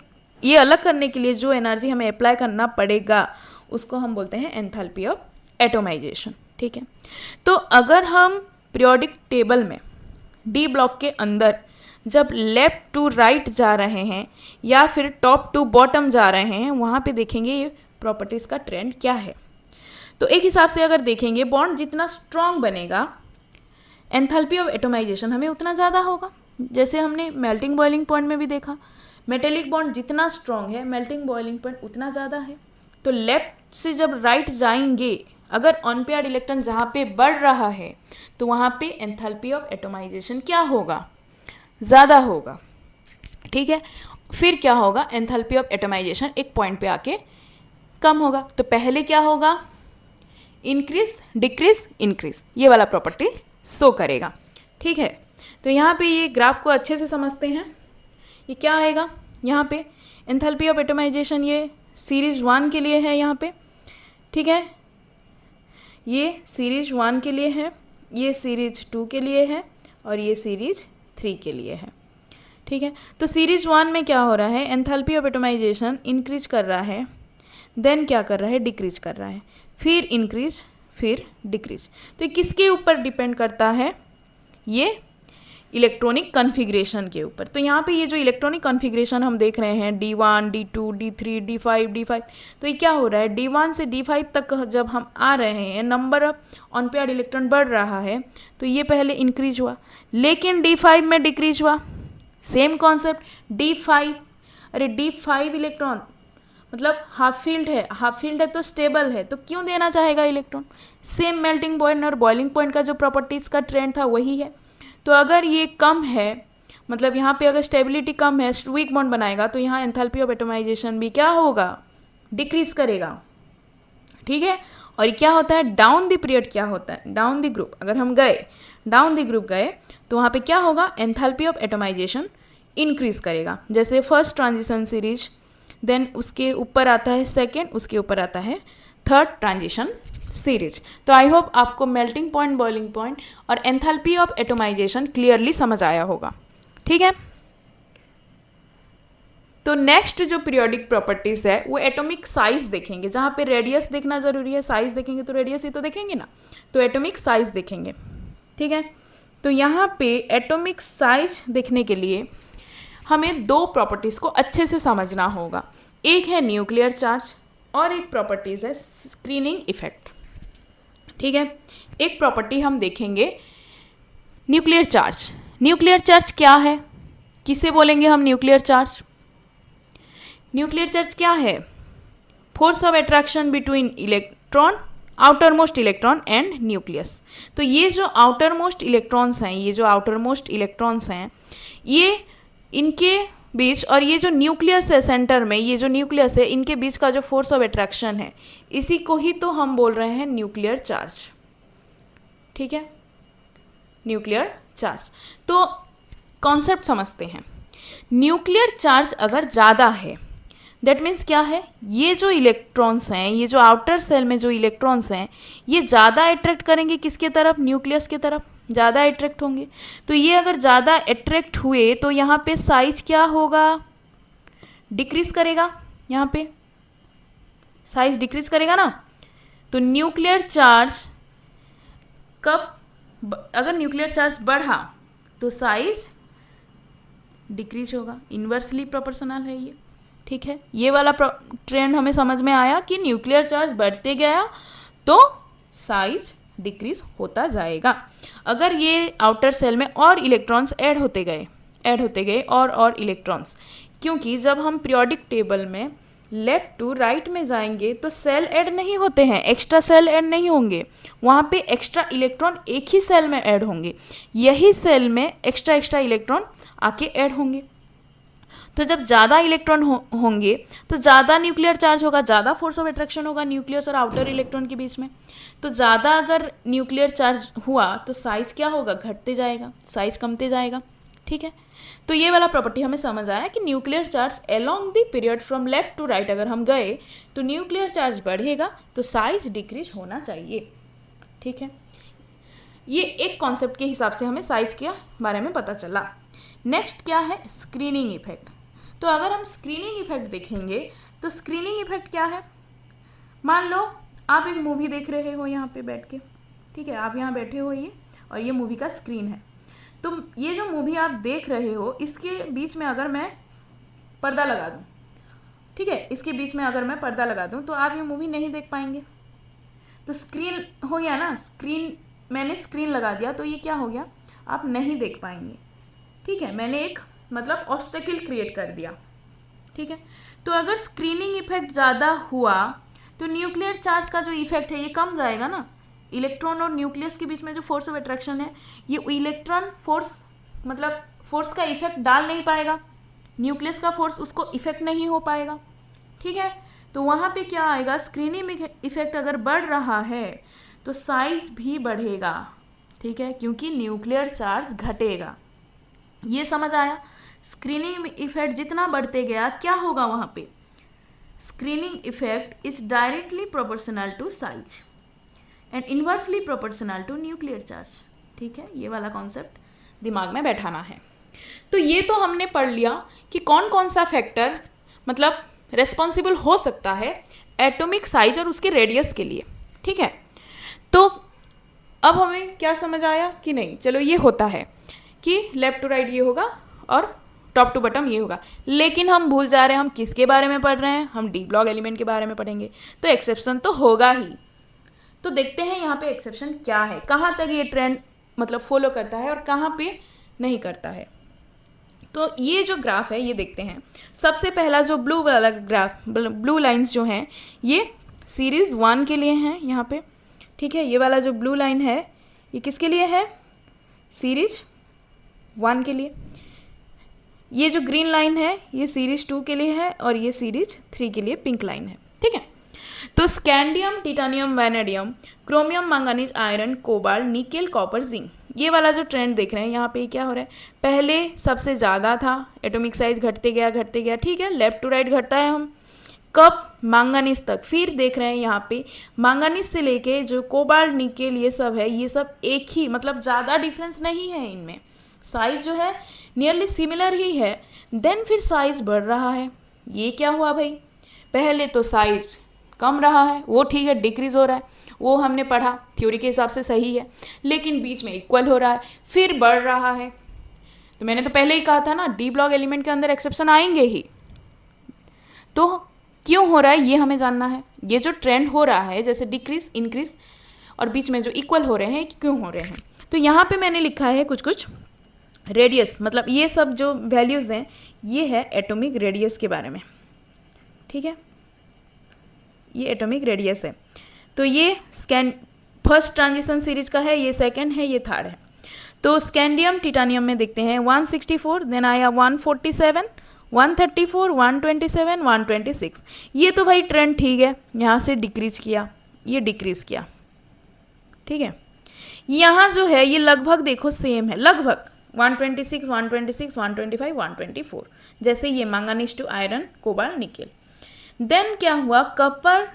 ये अलग करने के लिए जो एनर्जी हमें अप्लाई करना पड़ेगा उसको हम बोलते हैं एंथैल्पी ऑफ एटोमाइजेशन। ठीक है, तो अगर हम पीरियोडिक टेबल में D ब्लॉक के अंदर जब लेफ्ट टू राइट जा रहे हैं या फिर टॉप टू बॉटम जा रहे हैं, वहाँ पे देखेंगे ये प्रॉपर्टीज़ का ट्रेंड क्या है। तो एक हिसाब से अगर देखेंगे बॉन्ड जितना स्ट्रॉन्ग बनेगा एंथैल्पी ऑफ एटोमाइजेशन हमें उतना ज़्यादा होगा। जैसे हमने मेल्टिंग बॉइलिंग पॉइंट में भी देखा, मेटेलिक बॉन्ड जितना स्ट्रॉन्ग है मेल्टिंग बॉइलिंग पॉइंट उतना ज़्यादा है। तो लेफ्ट से जब राइट जाएंगे, अगर अनपेयर्ड इलेक्ट्रॉन जहाँ पे बढ़ रहा है तो वहाँ पे एंथैल्पी ऑफ एटोमाइजेशन क्या होगा, ज़्यादा होगा। ठीक है, फिर क्या होगा, एंथैल्पी ऑफ एटोमाइजेशन एक पॉइंट पे आके कम होगा। तो पहले क्या होगा, इंक्रीज डिक्रीज इंक्रीज, ये वाला प्रॉपर्टी शो करेगा। ठीक है, तो यहाँ पे ये ग्राफ को अच्छे से समझते हैं। ये क्या आएगा, यहाँ पे एंथैल्पी ऑफ एटोमाइजेशन ये सीरीज 1 के लिए है यहाँ पे। ठीक है, ये सीरीज 1 के लिए है, ये सीरीज 2 के लिए है और ये सीरीज 3 के लिए है। ठीक है, तो सीरीज 1 में क्या हो रहा है, एंथैल्पी ऑफ एटोमाइजेशन इंक्रीज कर रहा है, देन क्या कर रहा है, डिक्रीज कर रहा है, फिर इंक्रीज फिर डिक्रीज। तो ये किसके ऊपर डिपेंड करता है, ये इलेक्ट्रॉनिक कॉन्फ़िगरेशन के ऊपर। तो यहाँ पे ये जो इलेक्ट्रॉनिक कॉन्फ़िगरेशन हम देख रहे हैं D1, D2, D3, D5, तो ये क्या हो रहा है, D1 से D5 तक जब हम आ रहे हैं, नंबर ऑफ अनपेयर्ड इलेक्ट्रॉन बढ़ रहा है, तो ये पहले इंक्रीज हुआ लेकिन D5 में डिक्रीज हुआ। सेम कॉन्सेप्ट D5, अरे D5 इलेक्ट्रॉन मतलब हाफ फील्ड है तो स्टेबल है, तो क्यों देना चाहेगा इलेक्ट्रॉन? सेम मेल्टिंग पॉइंट और बॉइलिंग पॉइंट का जो प्रॉपर्टीज़ का ट्रेंड था वही है। तो अगर ये कम है, मतलब यहाँ पे अगर स्टेबिलिटी कम है, वीक बॉन्ड बनाएगा, तो यहाँ एंथैल्पी ऑफ एटमाइजेशन भी क्या होगा? डिक्रीज करेगा। ठीक है। और क्या होता है डाउन द पीरियड? क्या होता है डाउन द ग्रुप? अगर हम गए डाउन द ग्रुप गए तो वहाँ पे क्या होगा? एंथैल्पी ऑफ एटमाइजेशन इंक्रीज करेगा। जैसे फर्स्ट ट्रांजिशन सीरीज, देन उसके ऊपर आता है सेकेंड, उसके ऊपर आता है थर्ड ट्रांजिशन सीरीज। तो आई होप आपको मेल्टिंग पॉइंट, बॉइलिंग पॉइंट और एंथैल्पी ऑफ एटमाइजेशन क्लियरली समझ आया होगा। ठीक है। तो नेक्स्ट जो पीरियोडिक प्रॉपर्टीज़ है वो एटॉमिक साइज देखेंगे। जहाँ पे रेडियस देखना ज़रूरी है, साइज देखेंगे तो रेडियस ही तो देखेंगे ना, तो एटॉमिक साइज देखेंगे। ठीक है। तो यहाँ पे एटॉमिक साइज देखने के लिए हमें दो प्रॉपर्टीज़ को अच्छे से समझना होगा। एक है न्यूक्लियर चार्ज और एक प्रॉपर्टीज़ है स्क्रीनिंग इफेक्ट। ठीक है। एक प्रॉपर्टी हम देखेंगे न्यूक्लियर चार्ज। न्यूक्लियर चार्ज क्या है? किसे बोलेंगे हम न्यूक्लियर चार्ज? न्यूक्लियर चार्ज क्या है? Force of attraction between electron, outer most electron and nucleus. तो ये जो आउटर मोस्ट इलेक्ट्रॉन्स हैं, ये इनके बीच और ये जो न्यूक्लियस है सेंटर में, ये जो न्यूक्लियस है इनके बीच का जो फोर्स ऑफ अट्रैक्शन है, इसी को ही तो हम बोल रहे हैं न्यूक्लियर चार्ज। ठीक है। Nuclear charge. तो कॉन्सेप्ट समझते हैं। न्यूक्लियर चार्ज अगर ज़्यादा है, दैट मीन्स क्या है? ये जो इलेक्ट्रॉन्स हैं, ये जो आउटर सेल में जो इलेक्ट्रॉन्स हैं, ये ज़्यादा अट्रैक्ट करेंगे किसके तरफ? न्यूक्लियस की तरफ ज़्यादा अट्रैक्ट होंगे। तो ये अगर ज़्यादा अट्रैक्ट हुए तो यहाँ पे साइज क्या होगा? डिक्रीज करेगा। यहाँ पे साइज डिक्रीज करेगा ना। तो न्यूक्लियर चार्ज अगर न्यूक्लियर चार्ज बढ़ा तो साइज डिक्रीज होगा। इन्वर्सली प्रोपोर्शनल है ये। ठीक है। ये वाला ट्रेंड हमें समझ में आया कि न्यूक्लियर चार्ज बढ़ते गया तो साइज डिक्रीज होता जाएगा। अगर ये आउटर सेल में और इलेक्ट्रॉन्स ऐड होते गए और इलेक्ट्रॉन्स, क्योंकि जब हम पीरियोडिक टेबल में लेफ्ट टू राइट में जाएंगे तो सेल ऐड नहीं होते हैं, एक्स्ट्रा सेल ऐड नहीं होंगे, वहाँ पे एक्स्ट्रा इलेक्ट्रॉन एक ही सेल में ऐड होंगे, यही सेल में एक्स्ट्रा इलेक्ट्रॉन आके ऐड होंगे। तो जब ज़्यादा इलेक्ट्रॉन होंगे तो ज़्यादा न्यूक्लियर चार्ज होगा, ज़्यादा फोर्स ऑफ अट्रैक्शन होगा न्यूक्लियस और आउटर इलेक्ट्रॉन के बीच में। तो ज़्यादा अगर न्यूक्लियर चार्ज हुआ तो साइज़ क्या होगा? घटते जाएगा, साइज़ कमते जाएगा। ठीक है। तो ये वाला प्रॉपर्टी हमें समझ आया कि nuclear charge along the period from left to right अगर हम गए तो न्यूक्लियर चार्ज बढ़ेगा तो साइज डिक्रीज होना चाहिए। ठीक है। ये एक कॉन्सेप्ट के हिसाब से हमें साइज के बारे में पता चला। नेक्स्ट क्या है? Screening effect. तो अगर हम स्क्रीनिंग इफेक्ट देखेंगे तो स्क्रीनिंग इफेक्ट क्या है? मान लो आप एक मूवी देख रहे हो यहाँ पे बैठ के। ठीक है। आप यहाँ बैठे हो ये, और ये मूवी का स्क्रीन है। तो ये जो मूवी आप देख रहे हो इसके बीच में अगर मैं पर्दा लगा दूँ, ठीक है, इसके बीच में अगर मैं पर्दा लगा दूँ तो आप ये मूवी नहीं देख पाएंगे। तो स्क्रीन हो गया ना, मैंने स्क्रीन लगा दिया तो ये क्या हो गया? आप नहीं देख पाएंगे। ठीक है। मैंने एक मतलब ऑब्स्टेकल क्रिएट कर दिया। ठीक है। तो अगर स्क्रीनिंग इफेक्ट ज़्यादा हुआ तो न्यूक्लियर चार्ज का जो इफेक्ट है ये कम जाएगा ना। इलेक्ट्रॉन और न्यूक्लियस के बीच में जो फोर्स ऑफ अट्रैक्शन है, ये इलेक्ट्रॉन फोर्स का इफेक्ट डाल नहीं पाएगा, न्यूक्लियस का फोर्स उसको इफेक्ट नहीं हो पाएगा। ठीक है। तो वहाँ पे क्या आएगा? स्क्रीनिंग इफेक्ट अगर बढ़ रहा है तो साइज भी बढ़ेगा। ठीक है। क्योंकि न्यूक्लियर चार्ज घटेगा। ये समझ आया? स्क्रीनिंग इफेक्ट जितना बढ़ते गया क्या होगा वहाँ पे? Screening effect is directly proportional to size and inversely proportional to nuclear charge. ठीक है। ये वाला कॉन्सेप्ट दिमाग में बैठाना है। तो ये तो हमने पढ़ लिया कि कौन कौन सा फैक्टर मतलब रेस्पॉन्सिबल हो सकता है एटॉमिक साइज और उसके रेडियस के लिए। ठीक है। तो अब हमें क्या समझ आया कि नहीं, चलो ये होता है कि लेफ्ट टू राइट ये होगा और टॉप टू बॉटम ये होगा, लेकिन हम भूल जा रहे हैं हम किसके बारे में पढ़ रहे हैं? हम डी ब्लॉक एलिमेंट के बारे में पढ़ेंगे। तो एक्सेप्शन तो होगा ही। तो देखते हैं यहाँ पे एक्सेप्शन क्या है, कहाँ तक ये ट्रेंड मतलब फॉलो करता है और कहाँ पे नहीं करता है। तो ये जो ग्राफ है ये देखते हैं। सबसे पहला जो ब्लू वाला ग्राफ, ब्लू लाइंस जो हैं ये सीरीज़ 1 के लिए हैं यहाँ पे, ठीक है। ये वाला जो ब्लू लाइन है ये किसके लिए है? सीरीज 1 के लिए। ये जो ग्रीन लाइन है ये सीरीज 2 के लिए है और ये सीरीज 3 के लिए पिंक लाइन है, ठीक है। तो scandium, titanium, vanadium, chromium, manganese, iron, cobalt, nickel, copper, zinc, ये वाला जो ट्रेंड देख रहे हैं यहाँ पे क्या हो रहा है? पहले सबसे ज़्यादा था, एटॉमिक साइज घटते गया, ठीक है, लेफ्ट टू राइट घटता है हम कब? मैंगनीज तक। फिर देख रहे हैं यहाँ पे मैंगनीज से लेके जो कोबाल्ट, निकेल ये सब है, ये सब एक ही, मतलब ज़्यादा डिफरेंस नहीं है इनमें, साइज जो है नियरली सिमिलर ही है। देन फिर साइज बढ़ रहा है। ये क्या हुआ भाई? पहले तो साइज कम रहा है, वो ठीक है, डिक्रीज हो रहा है, वो हमने पढ़ा, थ्योरी के हिसाब से सही है, लेकिन बीच में इक्वल हो रहा है, फिर बढ़ रहा है। तो मैंने तो पहले ही कहा था ना, डी ब्लॉक एलिमेंट के अंदर एक्सेप्शन आएंगे ही। तो क्यों हो रहा है ये हमें जानना है। ये जो ट्रेंड हो रहा है जैसे डिक्रीज, इंक्रीज और बीच में जो इक्वल हो रहे हैं, क्यों हो रहे हैं? तो यहाँ पे मैंने लिखा है कुछ रेडियस, मतलब ये सब जो वैल्यूज़ हैं ये है एटॉमिक रेडियस के बारे में, ठीक है। ये एटॉमिक रेडियस है। तो ये फर्स्ट ट्रांजिशन सीरीज का है, ये सेकंड है, ये थर्ड है। तो स्कैंडियम, टिटानियम में देखते हैं 164, देन आया 147, 134, 127, 126। ये तो भाई ट्रेंड ठीक है, यहाँ से डिक्रीज किया, ये डिक्रीज किया, ठीक है। यहाँ जो है ये लगभग देखो सेम है, लगभग 126, 125, 124, जैसे ये manganese to iron, cobalt, nickel. Then क्या हुआ? कॉपर,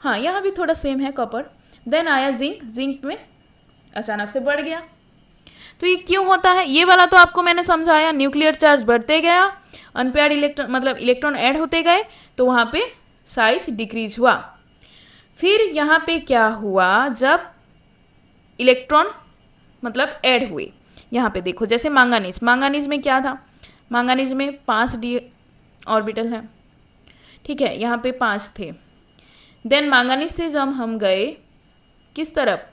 हाँ यहाँ भी थोड़ा सेम है कॉपर। देन आया जिंक, जिंक में अचानक से बढ़ गया। तो ये क्यों होता है? ये वाला तो आपको मैंने समझाया, न्यूक्लियर चार्ज बढ़ते गया, अनपेयर्ड इलेक्ट्रॉन मतलब इलेक्ट्रॉन ऐड होते गए, तो वहाँ पे साइज डिक्रीज हुआ। फिर यहाँ पे क्या हुआ? जब इलेक्ट्रॉन मतलब ऐड हुए, यहाँ पे देखो जैसे मैंगनीज में क्या था? मैंगनीज में 5d ऑर्बिटल है, ठीक है, यहाँ पे 5 थे। देन मैंगनीज से जब हम गए किस तरफ?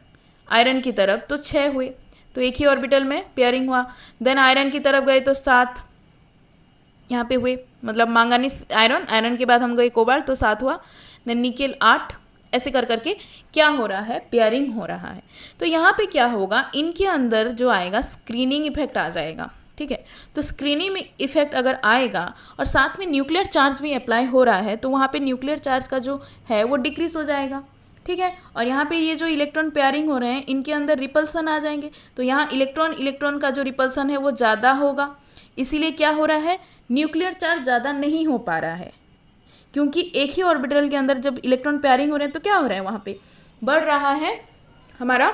आयरन की तरफ, तो 6 हुए, तो एक ही ऑर्बिटल में पेयरिंग हुआ। देन आयरन की तरफ गए तो 7 यहाँ पे हुए, मतलब मैंगनीज आयरन, आयरन के बाद हम गए कोबाल्ट, तो 7 हुआ। देन निकेल 8, ऐसे कर करके क्या हो रहा है? पेयरिंग हो रहा है। तो यहाँ पे क्या होगा? इनके अंदर जो आएगा स्क्रीनिंग इफेक्ट आ जाएगा, ठीक है। तो स्क्रीनिंग इफेक्ट अगर आएगा और साथ में न्यूक्लियर चार्ज भी अप्लाई हो रहा है, तो वहाँ पे न्यूक्लियर चार्ज का जो है वो डिक्रीज हो जाएगा, ठीक है। और यहाँ पे ये जो इलेक्ट्रॉन पेयरिंग हो रहे हैं इनके अंदर रिपल्सन आ जाएंगे, तो यहाँ इलेक्ट्रॉन का जो रिपल्सन है वो ज़्यादा होगा। इसीलिए क्या हो रहा है? न्यूक्लियर चार्ज ज़्यादा नहीं हो पा रहा है, क्योंकि एक ही ऑर्बिटल के अंदर जब इलेक्ट्रॉन पेयरिंग हो रहे हैं तो क्या हो रहा है? वहाँ पे बढ़ रहा है हमारा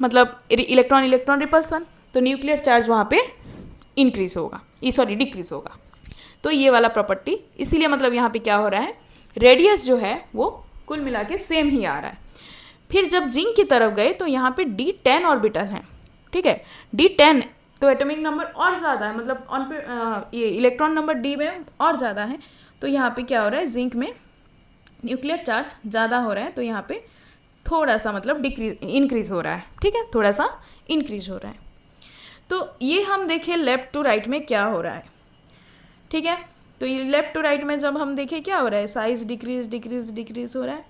मतलब इलेक्ट्रॉन रिपल्सन, तो न्यूक्लियर चार्ज वहाँ पे इंक्रीज होगा, डिक्रीज होगा। तो ये वाला प्रॉपर्टी, इसीलिए मतलब यहाँ पे क्या हो रहा है? रेडियस जो है वो कुल मिला के सेम ही आ रहा है। फिर जब जिंक की तरफ गए तो यहाँ पे D10 ऑर्बिटल है, ठीक है। D10 तो एटॉमिक नंबर और ज़्यादा है, मतलब ये इलेक्ट्रॉन नंबर D में और ज़्यादा है। तो यहाँ पे क्या हो रहा है? जिंक में न्यूक्लियर चार्ज ज़्यादा हो रहा है, तो यहाँ पे थोड़ा सा मतलब इंक्रीज हो रहा है, ठीक है, थोड़ा सा इंक्रीज हो रहा है। तो ये हम देखें लेफ्ट टू राइट में क्या हो रहा है, ठीक है। तो ये लेफ्ट टू राइट में जब हम देखें क्या हो रहा है? साइज डिक्रीज हो रहा है।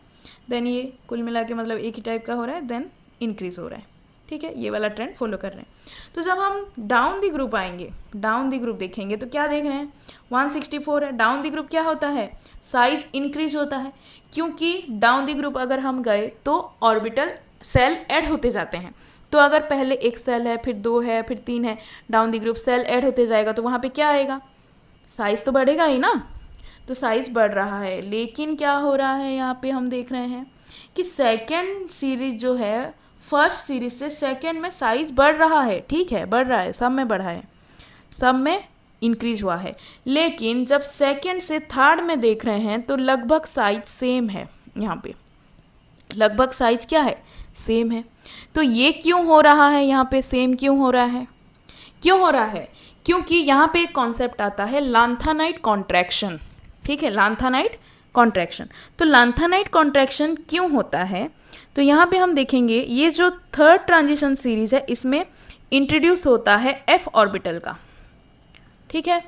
देन ये कुल मिला के मतलब एक ही टाइप का हो रहा है, देन इंक्रीज हो रहा है, ठीक है। ये वाला ट्रेंड फॉलो कर रहे हैं। तो जब हम डाउन द ग्रुप आएंगे, डाउन द ग्रुप देखेंगे तो क्या देख रहे हैं? 164 है। डाउन द ग्रुप क्या होता है? साइज इंक्रीज होता है, क्योंकि डाउन द ग्रुप अगर हम गए तो ऑर्बिटल सेल ऐड होते जाते हैं। तो अगर पहले एक सेल है, फिर 2 है, फिर 3 है, down the group shell add होते जाएगा, तो वहाँ पे क्या आएगा? साइज तो बढ़ेगा ही ना। तो साइज बढ़ रहा है, लेकिन क्या हो रहा है? यहाँ पे हम देख रहे हैं कि सेकेंड सीरीज जो है फर्स्ट सीरीज से सेकेंड में साइज बढ़ रहा है, ठीक है, बढ़ रहा है, सब में बढ़ा है, सब में इंक्रीज हुआ है। लेकिन जब सेकेंड से थर्ड में देख रहे हैं तो लगभग साइज सेम है, यहाँ पे लगभग साइज क्या है? सेम है। तो ये क्यों हो रहा है? यहाँ पे सेम क्यों हो रहा है? क्यों हो रहा है? क्योंकि यहाँ पे एक कॉन्सेप्ट आता है लांथानाइट कॉन्ट्रैक्शन, ठीक है, लांथानाइट कॉन्ट्रैक्शन। तो लांथानाइट कॉन्ट्रैक्शन क्यों होता है? तो यहाँ पे हम देखेंगे ये जो थर्ड ट्रांजिशन सीरीज है इसमें इंट्रोड्यूस होता है F ऑर्बिटल का, ठीक है,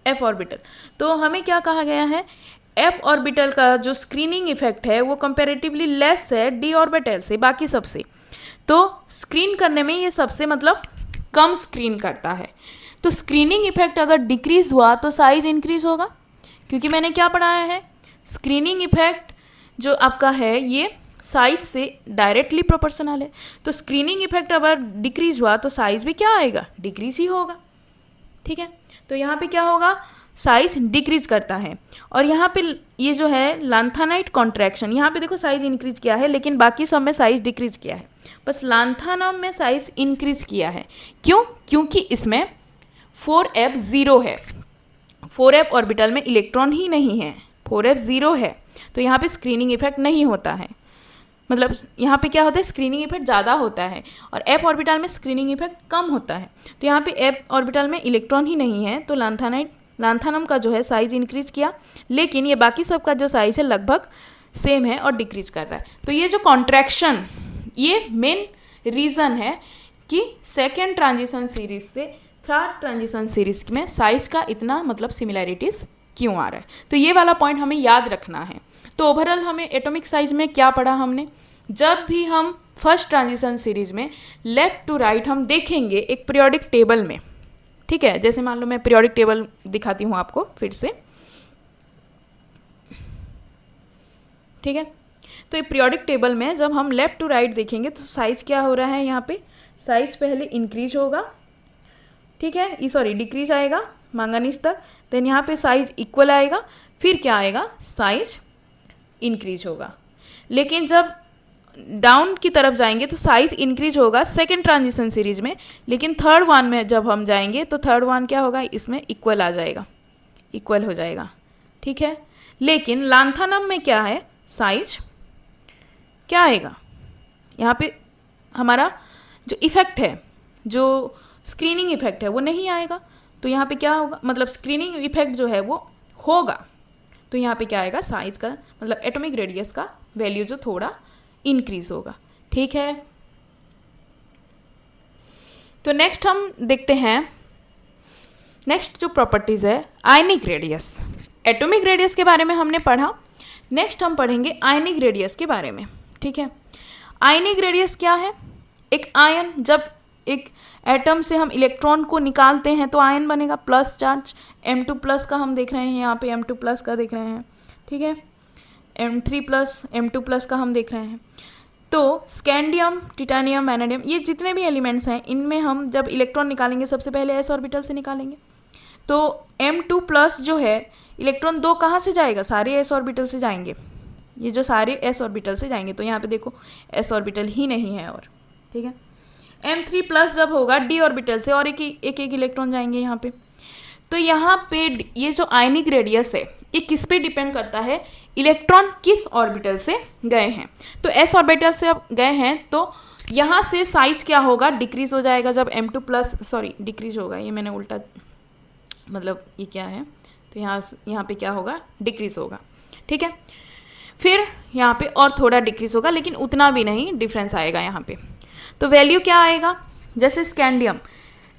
f ऑर्बिटल। तो हमें क्या कहा गया है, f ऑर्बिटल का जो स्क्रीनिंग इफेक्ट है वो कंपैरेटिवली लेस है d ऑर्बिटल से, बाकी सबसे। तो स्क्रीन करने में ये सबसे मतलब कम स्क्रीन करता है। तो स्क्रीनिंग इफेक्ट अगर डिक्रीज हुआ तो साइज इंक्रीज होगा, क्योंकि मैंने क्या पढ़ाया है, स्क्रीनिंग इफेक्ट जो आपका है ये साइज से डायरेक्टली प्रोपोर्शनल है। तो स्क्रीनिंग इफेक्ट अगर डिक्रीज हुआ तो साइज भी क्या आएगा, डिक्रीज ही होगा। ठीक है, तो यहाँ पे क्या होगा, साइज डिक्रीज करता है। और यहाँ पे ये जो है लांथानाइट कॉन्ट्रैक्शन, यहाँ पे देखो साइज इंक्रीज किया है लेकिन बाकी सब में साइज डिक्रीज किया है, बस लांथानम में साइज इंक्रीज किया है। क्यों, क्योंकि इसमें 4f 0 है, 4f ऑर्बिटल में इलेक्ट्रॉन ही नहीं है, 4f 0 है, तो यहाँ पे स्क्रीनिंग इफेक्ट नहीं होता है। मतलब यहाँ पे क्या होता है, स्क्रीनिंग इफेक्ट ज़्यादा होता है और f ऑर्बिटल में स्क्रीनिंग इफेक्ट कम होता है। तो यहाँ पे f ऑर्बिटल में इलेक्ट्रॉन ही नहीं है, तो लांथानम का जो है साइज इंक्रीज किया, लेकिन ये बाकी सब का जो साइज है लगभग सेम है और डिक्रीज कर रहा है। तो ये जो कॉन्ट्रैक्शन, ये मेन रीज़न है कि सेकेंड ट्रांजिशन सीरीज से थर्ड ट्रांजिशन सीरीज में साइज का इतना मतलब सिमिलैरिटीज़ क्यों आ रहा है। तो ये वाला पॉइंट हमें याद रखना है। तो ओवरऑल हमें एटॉमिक साइज में क्या पढ़ा हमने, जब भी हम फर्स्ट ट्रांजिशन सीरीज में लेफ्ट टू राइट हम देखेंगे एक पीरियोडिक टेबल में, ठीक है, जैसे मान लो मैं पीरियोडिक टेबल दिखाती हूँ आपको फिर से, ठीक है। तो ये पीरियोडिक टेबल में जब हम लेफ्ट टू राइट देखेंगे तो साइज क्या हो रहा है, यहाँ पे साइज पहले इंक्रीज होगा, ठीक है, सॉरी डिक्रीज आएगा मैंगनीज तक, देन यहाँ पे साइज इक्वल आएगा, फिर क्या आएगा, साइज इंक्रीज होगा। लेकिन जब डाउन की तरफ जाएंगे तो साइज इंक्रीज होगा सेकेंड ट्रांजिशन सीरीज में, लेकिन थर्ड वन में जब हम जाएंगे तो थर्ड वन क्या होगा, इसमें इक्वल आ जाएगा, इक्वल हो जाएगा, ठीक है। लेकिन लांथानम में क्या है, साइज क्या आएगा, यहाँ पे हमारा जो इफेक्ट है, जो स्क्रीनिंग इफेक्ट है वो नहीं आएगा। तो यहाँ पे क्या होगा, मतलब स्क्रीनिंग इफेक्ट जो है वो होगा, तो यहाँ पे क्या आएगा, साइज का मतलब एटॉमिक रेडियस का वैल्यू जो थोड़ा इंक्रीज होगा, ठीक है। तो नेक्स्ट हम देखते हैं, नेक्स्ट जो प्रॉपर्टीज है आयनिक रेडियस। एटॉमिक रेडियस के बारे में हमने पढ़ा, नेक्स्ट हम पढ़ेंगे आयनिक रेडियस के बारे में, ठीक है। आयनिक रेडियस क्या है, एक आयन, जब एक एटम से हम इलेक्ट्रॉन को निकालते हैं तो आयन बनेगा, प्लस चार्ज, M2 प्लस का हम देख रहे हैं, यहाँ पे M2 प्लस का देख रहे हैं, ठीक है, M3 प्लस M2 प्लस का हम देख रहे हैं। तो स्कैंडियम, टिटानियम, वैनेडियम, ये जितने भी एलिमेंट्स हैं इनमें हम जब इलेक्ट्रॉन निकालेंगे सबसे पहले s ऑर्बिटल से निकालेंगे। तो M2 प्लस जो है इलेक्ट्रॉन दो कहाँ से जाएगा, सारे s ऑर्बिटल से जाएंगे, ये जो सारे s ऑर्बिटल से जाएंगे, तो यहाँ पे देखो s ऑर्बिटल ही नहीं है और, ठीक है। M3 प्लस जब होगा d ऑर्बिटल से और एक इलेक्ट्रॉन जाएंगे यहाँ पे। तो यहाँ पे ये जो आयनिक रेडियस है ये किस पे डिपेंड करता है, इलेक्ट्रॉन किस ऑर्बिटल से गए हैं। तो s ऑर्बिटल से अब गए हैं तो यहाँ से साइज क्या होगा, डिक्रीज हो जाएगा। जब M2 प्लस, सॉरी डिक्रीज होगा, ये मैंने उल्टा, मतलब ये क्या है, तो यहाँ पे क्या होगा, डिक्रीज होगा, ठीक है। फिर यहाँ पे और थोड़ा डिक्रीज होगा, लेकिन उतना भी नहीं डिफरेंस आएगा यहाँ पे। तो वैल्यू क्या आएगा, जैसे स्कैंडियम,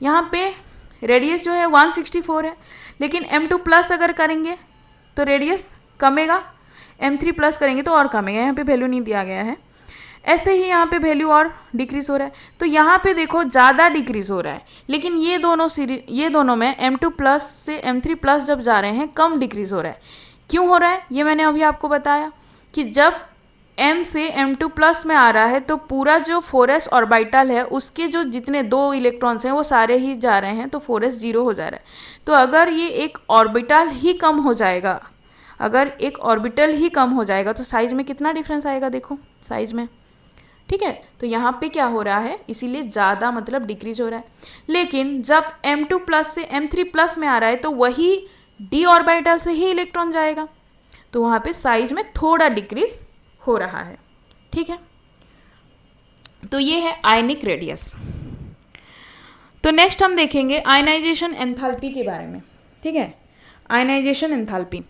यहाँ पे रेडियस जो है 164 है, लेकिन M2 प्लस अगर करेंगे तो रेडियस कमेगा, M3 प्लस करेंगे तो और कमेगा, यहाँ पे वैल्यू नहीं दिया गया है। ऐसे ही यहाँ पे वैल्यू और डिक्रीज हो रहा है, तो यहाँ पे देखो ज़्यादा डिक्रीज हो रहा है, लेकिन ये दोनों में M2 प्लस से M3 प्लस जब जा रहे हैं कम डिक्रीज हो रहा है। क्यों हो रहा है, ये मैंने अभी आपको बताया कि जब M से M2 प्लस में आ रहा है तो पूरा जो 4s ऑर्बिटल है उसके जो जितने दो इलेक्ट्रॉन्स हैं वो सारे ही जा रहे हैं, तो 4s 0 हो जा रहा है। तो अगर ये एक ऑर्बिटल ही कम हो जाएगा, अगर एक ऑर्बिटल ही कम हो जाएगा तो साइज में कितना डिफरेंस आएगा, देखो साइज में, ठीक है। तो यहाँ पे क्या हो रहा है, इसीलिए ज़्यादा मतलब डिक्रीज हो रहा है। लेकिन जब M2 प्लस से M3 प्लस में आ रहा है तो वही d ऑर्बिटल से ही इलेक्ट्रॉन जाएगा, तो वहाँ पे साइज में थोड़ा डिक्रीज हो रहा है, ठीक है। तो ये है आयनिक रेडियस। तो नेक्स्ट हम देखेंगे आयनाइजेशन एंथैल्पी के बारे में, ठीक है। आयनाइजेशन एंथैल्पी,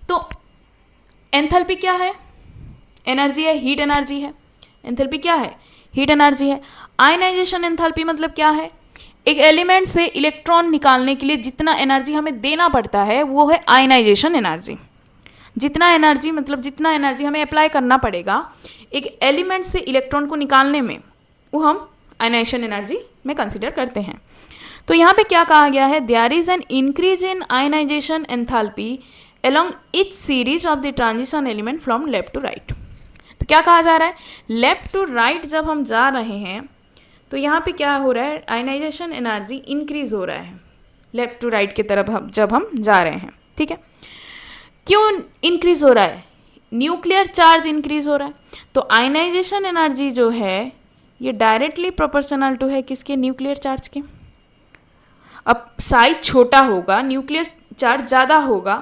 तो एंथैल्पी क्या है, एनर्जी है, हीट एनर्जी है। एंथैल्पी क्या है, हीट एनर्जी है। आयनाइजेशन एंथैल्पी मतलब क्या है, एक एलिमेंट से इलेक्ट्रॉन निकालने के लिए जितना एनर्जी हमें देना पड़ता है वो है आयनाइजेशन एनर्जी। जितना एनर्जी हमें अप्लाई करना पड़ेगा एक एलिमेंट से इलेक्ट्रॉन को निकालने में, वो हम आयनाइजेशन एनर्जी में कंसिडर करते हैं। तो यहाँ पे क्या कहा गया है, there is an increase in ionisation enthalpy along each series of the transition element from left to right. तो क्या कहा जा रहा है, लेफ्ट टू राइट जब हम जा रहे हैं तो यहाँ पे क्या हो रहा है, आयनाइजेशन एनर्जी इंक्रीज हो रहा है लेफ्ट टू राइट की तरफ जब हम जा रहे हैं। ठीक है, क्यों इंक्रीज हो रहा है, न्यूक्लियर चार्ज इंक्रीज हो रहा है। तो आयनाइजेशन एनर्जी जो है ये डायरेक्टली प्रोपोर्शनल टू है किसके, न्यूक्लियर चार्ज के। अब साइज छोटा होगा, न्यूक्लियर चार्ज ज़्यादा होगा,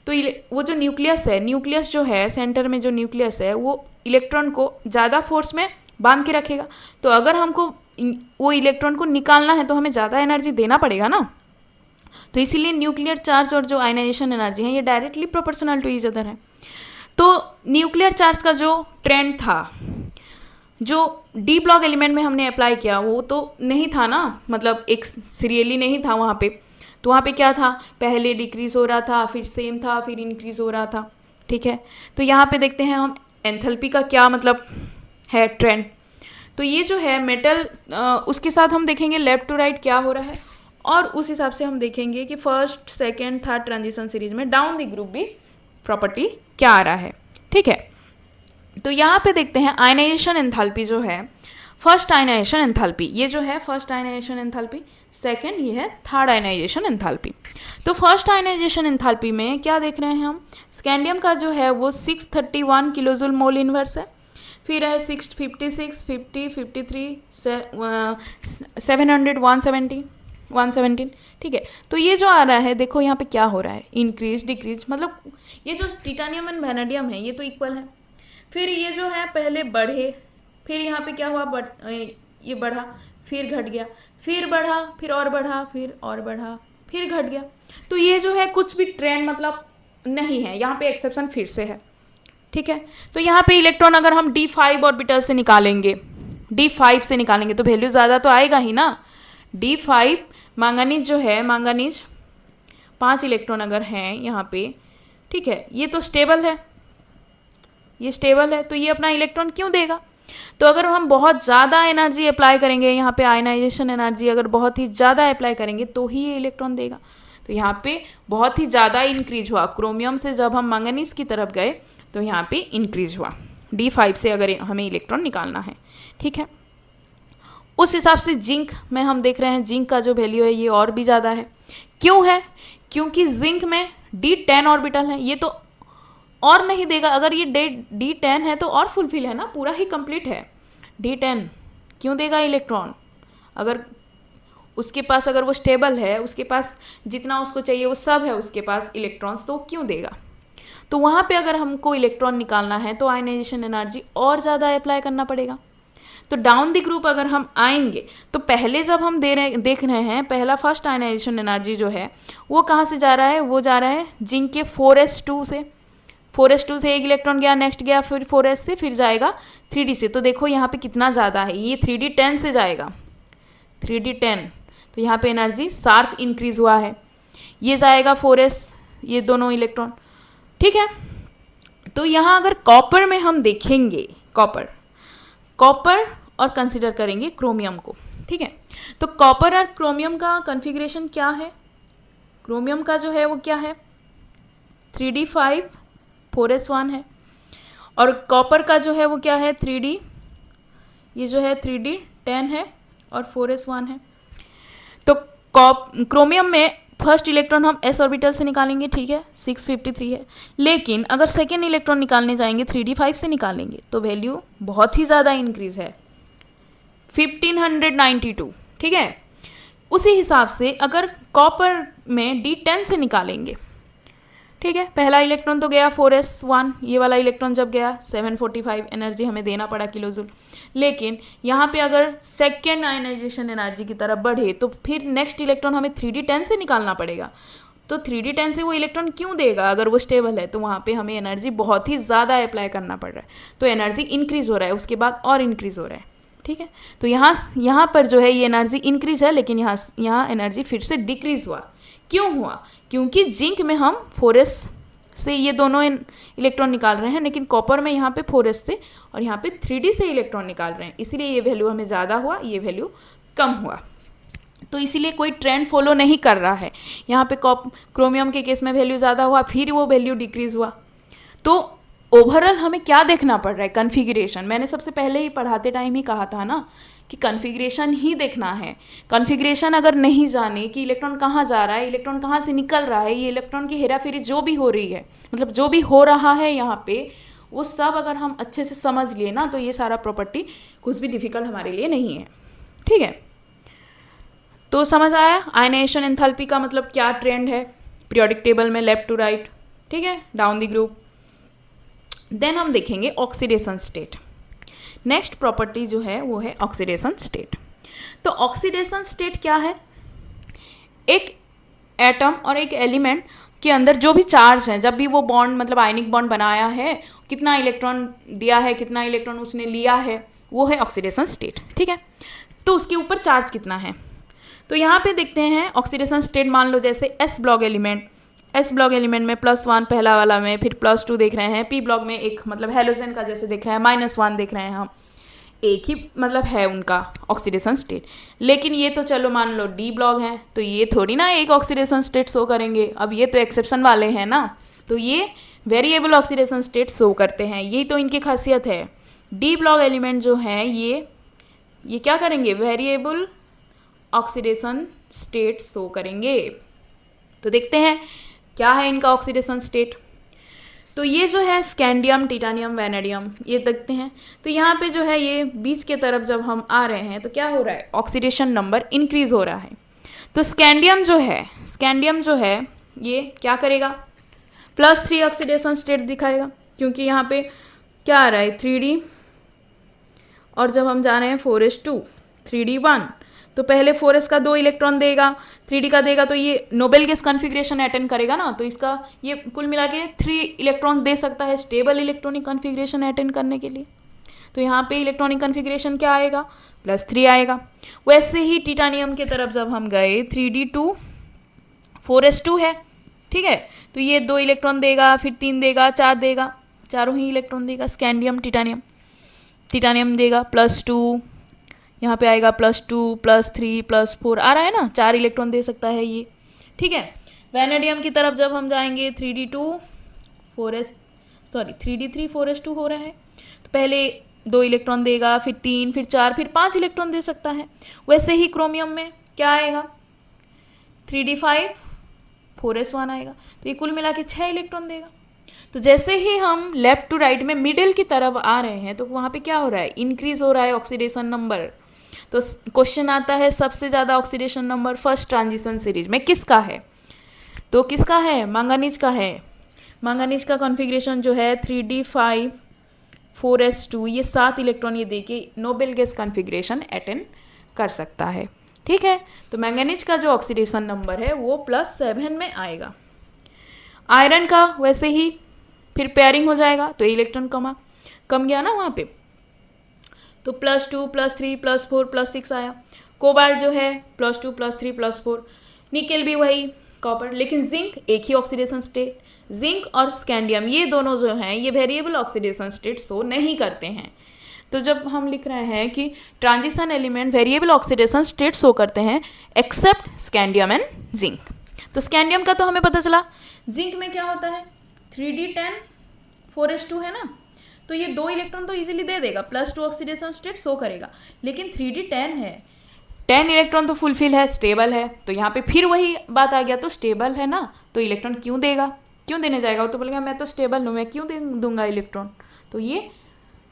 तो वो जो न्यूक्लियस जो है सेंटर में जो न्यूक्लियस है वो इलेक्ट्रॉन को ज़्यादा फोर्स में बांध के रखेगा। तो अगर हमको वो इलेक्ट्रॉन को निकालना है तो हमें ज़्यादा एनर्जी देना पड़ेगा ना। तो इसीलिए न्यूक्लियर चार्ज और जो आयनाइजेशन एनर्जी है ये directly proportional to each other है। तो न्यूक्लियर चार्ज का जो ट्रेंड था, जो डी ब्लॉक एलिमेंट में हमने अप्लाई किया, वो तो नहीं था ना, मतलब एक सीरियली नहीं था वहाँ पे। तो वहाँ पे क्या था, पहले डिक्रीज हो रहा था, फिर सेम था, फिर इंक्रीज हो रहा था। ठीक है, तो यहाँ पे देखते हैं हम एंथैल्पी का क्या मतलब है ट्रेंड। तो ये जो है मेटल, उसके साथ हम देखेंगे लेफ्ट टू राइट क्या हो रहा है, और उस हिसाब से हम देखेंगे कि first second third transition series में डाउन द ग्रुप भी प्रॉपर्टी क्या आ रहा है। ठीक है, तो यहाँ पे देखते हैं आयनाइजेशन एंथैल्पी जो है, फर्स्ट आयनाइजेशन एंथैल्पी, ये जो है फर्स्ट आयनाइजेशन एंथैल्पी, सेकेंड ये है थर्ड आयनाइजेशन एंथैल्पी। तो फर्स्ट आयनाइजेशन एंथैल्पी में क्या देख रहे हैं हम, स्कैंडियम का जो है वो 631 किलोजूल मोल इनवर्स है, फिर है 656, 50, 53, 700, 117। ठीक है, तो ये जो आ रहा है देखो यहाँ पे क्या हो रहा है, इंक्रीज डिक्रीज, मतलब ये जो टिटानियम एंड वैनेडियम है ये तो इक्वल है। फिर ये जो है पहले बढ़े, फिर यहाँ पे क्या हुआ, ये बढ़ा, फिर घट गया, फिर बढ़ा, फिर और बढ़ा, फिर और बढ़ा, फिर घट गया। तो ये जो है कुछ भी ट्रेंड मतलब नहीं है, यहाँ पे एक्सेप्शन फिर से है। ठीक है, तो यहाँ पे इलेक्ट्रॉन अगर हम D5 ऑर्बिटल से निकालेंगे, D5 से निकालेंगे तो वैल्यू ज़्यादा तो आएगा ही ना। D5 मैंगनीज जो है, मैंगनीज 5 इलेक्ट्रॉन अगर हैं यहाँ पे, ठीक है, ये तो स्टेबल है, ये स्टेबल है, तो ये अपना इलेक्ट्रॉन क्यों देगा। तो अगर हम बहुत ज़्यादा एनर्जी अप्लाई करेंगे यहाँ पे, आयनाइजेशन एनर्जी अगर बहुत ही ज़्यादा अप्लाई करेंगे तो ही ये इलेक्ट्रॉन देगा। तो यहाँ पे बहुत ही ज़्यादा इंक्रीज हुआ, क्रोमियम से जब हम मैंगनीज की तरफ गए तो यहाँ पे इंक्रीज हुआ, D5 से अगर हमें इलेक्ट्रॉन निकालना है। ठीक है, उस हिसाब से जिंक में हम देख रहे हैं, जिंक का जो वैल्यू है ये और भी ज़्यादा है। क्यों है, क्योंकि जिंक में D10 ऑर्बिटल है, ये तो और नहीं देगा। अगर ये D10 है तो और फुलफिल है ना, पूरा ही कंप्लीट है। D10 क्यों देगा इलेक्ट्रॉन, अगर उसके पास, अगर वो स्टेबल है, उसके पास जितना उसको चाहिए वो सब है उसके पास इलेक्ट्रॉन्स, तो क्यों देगा। तो वहाँ पे अगर हमको इलेक्ट्रॉन निकालना है तो आयनाइजेशन एनर्जी और ज़्यादा अप्लाई करना पड़ेगा। तो डाउन द ग्रुप अगर हम आएंगे तो पहले जब हम देख रहे हैं, पहला फर्स्ट आयनाइजेशन एनर्जी जो है वो कहाँ से जा रहा है, वो जा रहा है जिंक के 4s2 से। 4s2 से एक इलेक्ट्रॉन गया, नेक्स्ट गया फिर 4s से, फिर जाएगा 3d से। तो देखो यहाँ पे कितना ज़्यादा है, ये 3d10 से जाएगा, 3d10। तो यहाँ पे एनर्जी शार्प इंक्रीज हुआ है। ये जाएगा 4s, ये दोनों इलेक्ट्रॉन। ठीक है, तो यहाँ अगर कॉपर में हम देखेंगे, कॉपर और कंसिडर करेंगे क्रोमियम को। ठीक है, तो कॉपर और क्रोमियम का कॉन्फ़िगरेशन क्या है, क्रोमियम का जो है वो क्या है, 3d5 4s1 है, और कॉपर का जो है वो क्या है 3d, ये जो है 3d10 है और 4s1 है। तो क्रोमियम में फर्स्ट इलेक्ट्रॉन हम s ऑर्बिटल से निकालेंगे, ठीक है, 653 है। लेकिन अगर सेकेंड इलेक्ट्रॉन निकालने जाएंगे 3d5 से निकालेंगे तो वैल्यू बहुत ही ज़्यादा इंक्रीज है, 1592। ठीक है, उसी हिसाब से अगर कॉपर में d10 से निकालेंगे, ठीक है, पहला इलेक्ट्रॉन तो गया 4s1, ये वाला इलेक्ट्रॉन जब गया 745 एनर्जी हमें देना पड़ा किलोजूल। लेकिन यहाँ पे अगर सेकेंड आयनाइजेशन एनर्जी की तरफ बढ़े तो फिर नेक्स्ट इलेक्ट्रॉन हमें 3d10 से निकालना पड़ेगा। तो 3d10 से वो इलेक्ट्रॉन क्यों देगा, अगर वो स्टेबल है तो वहाँ पे हमें एनर्जी बहुत ही ज़्यादा अप्लाई करना पड़ रहा है, तो एनर्जी इंक्रीज़ हो रहा है, उसके बाद और इंक्रीज़ हो रहा है। ठीक है। तो यहाँ पर जो है ये एनर्जी इंक्रीज है, लेकिन यहाँ एनर्जी फिर से डिक्रीज हुआ। क्यों हुआ? क्योंकि जिंक में हम 4s से ये दोनों इलेक्ट्रॉन निकाल रहे हैं, लेकिन कॉपर में यहाँ पे 4s से और यहाँ पे 3d से इलेक्ट्रॉन निकाल रहे हैं, इसीलिए ये वैल्यू हमें ज़्यादा हुआ, ये वैल्यू कम हुआ। तो इसीलिए कोई ट्रेंड फॉलो नहीं कर रहा है। यहाँ पे क्रोमियम के केस में वैल्यू ज़्यादा हुआ, फिर वो वैल्यू डिक्रीज हुआ। तो ओवरऑल हमें क्या देखना पड़ रहा है? कन्फिग्रेशन। मैंने सबसे पहले ही पढ़ाते टाइम ही कहा था ना कि कन्फिग्रेशन ही देखना है। कन्फिग्रेशन अगर नहीं जाने कि इलेक्ट्रॉन कहाँ जा रहा है, इलेक्ट्रॉन कहाँ से निकल रहा है, ये इलेक्ट्रॉन की हेराफेरी जो भी हो रही है, मतलब जो भी हो रहा है यहाँ पे, वो सब अगर हम अच्छे से समझ लिए ना, तो ये सारा प्रॉपर्टी कुछ भी डिफिकल्ट हमारे लिए नहीं है। ठीक है, तो समझ आया आयनाइजेशन एंथैल्पी का मतलब क्या ट्रेंड है पीरियोडिक टेबल में, लेफ्ट टू राइट। ठीक है, डाउन द ग्रुप। देन हम देखेंगे ऑक्सीडेशन स्टेट। नेक्स्ट प्रॉपर्टी जो है वो है ऑक्सीडेशन स्टेट। तो ऑक्सीडेशन स्टेट क्या है? एक एटम और एक एलिमेंट के अंदर जो भी चार्ज है, जब भी वो बॉन्ड मतलब आयनिक बॉन्ड बनाया है, कितना इलेक्ट्रॉन दिया है, कितना इलेक्ट्रॉन उसने लिया है, वो है ऑक्सीडेशन स्टेट। ठीक है, तो उसके ऊपर चार्ज कितना है। तो यहाँ पे देखते हैं ऑक्सीडेशन स्टेट, मान लो जैसे एस ब्लॉक एलिमेंट में +1 पहला वाला में, फिर +2 देख रहे हैं, पी ब्लॉक में एक मतलब हेलोजन का जैसे देख रहे हैं -1 देख रहे हैं हम, एक ही मतलब है उनका ऑक्सीडेशन स्टेट। लेकिन ये तो चलो मान लो डी ब्लॉक है, तो ये थोड़ी ना एक ऑक्सीडेशन स्टेट शो करेंगे। अब ये तो एक्सेप्शन वाले हैं ना, तो ये वेरिएबल ऑक्सीडेशन स्टेट शो करते हैं, यही तो इनकी खासियत है। डी ब्लॉक एलिमेंट जो है ये क्या करेंगे? वेरिएबल ऑक्सीडेशन स्टेट शो करेंगे। तो देखते हैं क्या है इनका ऑक्सीडेशन स्टेट। तो ये जो है स्कैंडियम, टिटानियम, वैनेडियम, ये देखते हैं। तो यहाँ पे जो है ये बीच के तरफ जब हम आ रहे हैं तो क्या हो रहा है? ऑक्सीडेशन नंबर इंक्रीज हो रहा है। तो स्कैंडियम जो है ये क्या करेगा? +3 ऑक्सीडेशन स्टेट दिखाएगा, क्योंकि यहाँ पे क्या आ रहा है? 3D, और जब हम जा रहे हैं 4s2, 3D 1, तो पहले 4s का 2 इलेक्ट्रॉन देगा, 3D का देगा, तो ये नोबेल गैस कन्फिग्रेशन अटेंड करेगा ना, तो इसका ये कुल मिला के 3 इलेक्ट्रॉन दे सकता है स्टेबल इलेक्ट्रॉनिक कन्फिग्रेशन अटेंड करने के लिए। तो यहाँ पे इलेक्ट्रॉनिक कन्फिग्रेशन क्या आएगा? +3 आएगा। वैसे ही टिटानियम की तरफ जब हम गए 3D2 4s2 है, ठीक है, तो ये 2 इलेक्ट्रॉन देगा, फिर 3 देगा, 4 देगा, चारों ही इलेक्ट्रॉन देगा। स्कैंडियम, टिटानियम देगा +2, यहाँ पे आएगा +2, +3, +4 आ रहा है ना, 4 इलेक्ट्रॉन दे सकता है ये। ठीक है, वैनेडियम की तरफ जब हम जाएंगे 3D3 4s2 हो रहा है, तो पहले 2 इलेक्ट्रॉन देगा, फिर 3, फिर 4, फिर 5 इलेक्ट्रॉन दे सकता है। वैसे ही क्रोमियम में क्या आएगा? 3D5 4s1 आएगा, तो ये कुल मिला के 6 इलेक्ट्रॉन देगा। तो जैसे ही हम लेफ्ट टू राइट में मिडिल की तरफ आ रहे हैं, तो वहाँ पे क्या हो रहा है? इंक्रीज हो रहा है ऑक्सीडेशन नंबर। तो क्वेश्चन आता है सबसे ज़्यादा oxidation number first transition series में किसका है? तो किसका है? मैंगनीज का है। मैंगनीज का कॉन्फ़िगरेशन जो है 3D5 4s2, ये 7 इलेक्ट्रॉन ये देके नोबेल गैस कॉन्फ़िगरेशन अटेंड कर सकता है। ठीक है, तो मैंगनीज का जो ऑक्सीडेशन नंबर है वो +7 में आएगा। आयरन का वैसे ही फिर पेयरिंग हो जाएगा, तो इलेक्ट्रॉन कम गया ना वहाँ पे, तो +2, +3, +4, +6 आया। कोबाल्ट जो है +2, +3, +4। निकेल भी वही, कॉपर। लेकिन जिंक एक ही ऑक्सीडेशन स्टेट, जिंक और स्कैंडियम ये दोनों जो हैं ये वेरिएबल ऑक्सीडेशन स्टेट शो नहीं करते हैं। तो जब हम लिख रहे हैं कि transition element variable oxidation state show करते हैं एक्सेप्ट स्कैंडियम एंड जिंक। तो स्कैंडियम का तो हमें पता चला। जिंक में क्या होता है? 3D10 4s2 है ना, तो ये 2 इलेक्ट्रॉन तो इजीली दे देगा, +2 ऑक्सीडेशन स्टेट शो करेगा। लेकिन 3D10 है, 10 इलेक्ट्रॉन तो फुलफिल है, स्टेबल है, तो यहाँ पे फिर वही बात आ गया, तो स्टेबल है ना, तो इलेक्ट्रॉन क्यों देगा? क्यों देने जाएगा? वो तो बोलेगा मैं तो स्टेबल हूँ, मैं क्यों दूंगा इलेक्ट्रॉन? तो ये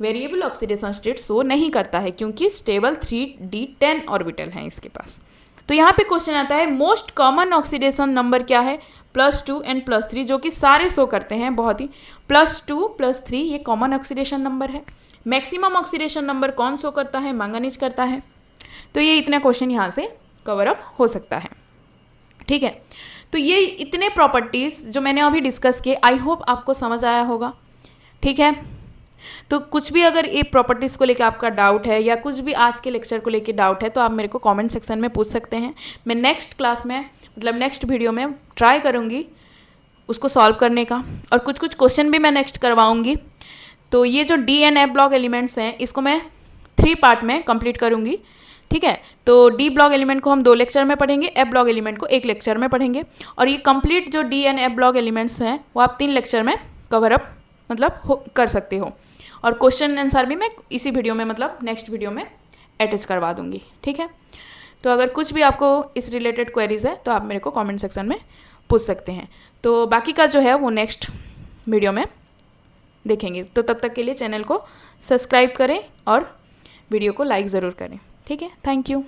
वेरिएबल ऑक्सीडेशन स्टेट शो नहीं करता है, क्योंकि स्टेबल 3D10 ऑर्बिटल हैं इसके पास। तो यहाँ पे क्वेश्चन आता है मोस्ट कॉमन ऑक्सीडेशन नंबर क्या है? +2 एंड +3, जो कि सारे शो करते हैं बहुत ही। +2 +3 ये कॉमन ऑक्सीडेशन नंबर है। मैक्सिमम ऑक्सीडेशन नंबर कौन शो करता है? मैंगनीज करता है। तो ये इतना क्वेश्चन यहाँ से कवर अप हो सकता है। ठीक है, तो ये इतने प्रॉपर्टीज़ जो मैंने अभी डिस्कस किए, आई होप आपको समझ आया होगा। ठीक है, तो कुछ भी अगर ये प्रॉपर्टीज़ को लेकर आपका डाउट है या कुछ भी आज के लेक्चर को लेकर डाउट है तो आप मेरे को कमेंट सेक्शन में पूछ सकते हैं। मैं नेक्स्ट क्लास में मतलब नेक्स्ट वीडियो में ट्राई करूँगी उसको सॉल्व करने का, और कुछ कुछ क्वेश्चन भी मैं नेक्स्ट करवाऊँगी। तो ये जो D and F block elements हैं इसको मैं 3 पार्ट में कंप्लीट करूँगी, ठीक है। तो डी ब्लॉक एलिमेंट को हम 2 लेक्चर में पढ़ेंगे, एफ ब्लॉक एलिमेंट को 1 लेक्चर में पढ़ेंगे, और ये कंप्लीट जो D and F block elements हैं वो आप 3 लेक्चर में कवर अप मतलब कर सकते हो। और क्वेश्चन आंसर भी मैं इसी वीडियो में मतलब नेक्स्ट वीडियो में अटैच करवा दूँगी, ठीक है। तो अगर कुछ भी आपको इस रिलेटेड क्वेरीज है तो आप मेरे को कमेंट सेक्शन में पूछ सकते हैं। तो बाकी का जो है वो नेक्स्ट वीडियो में देखेंगे। तो तब तक के लिए चैनल को सब्सक्राइब करें और वीडियो को लाइक ज़रूर करें, ठीक है। Thank you.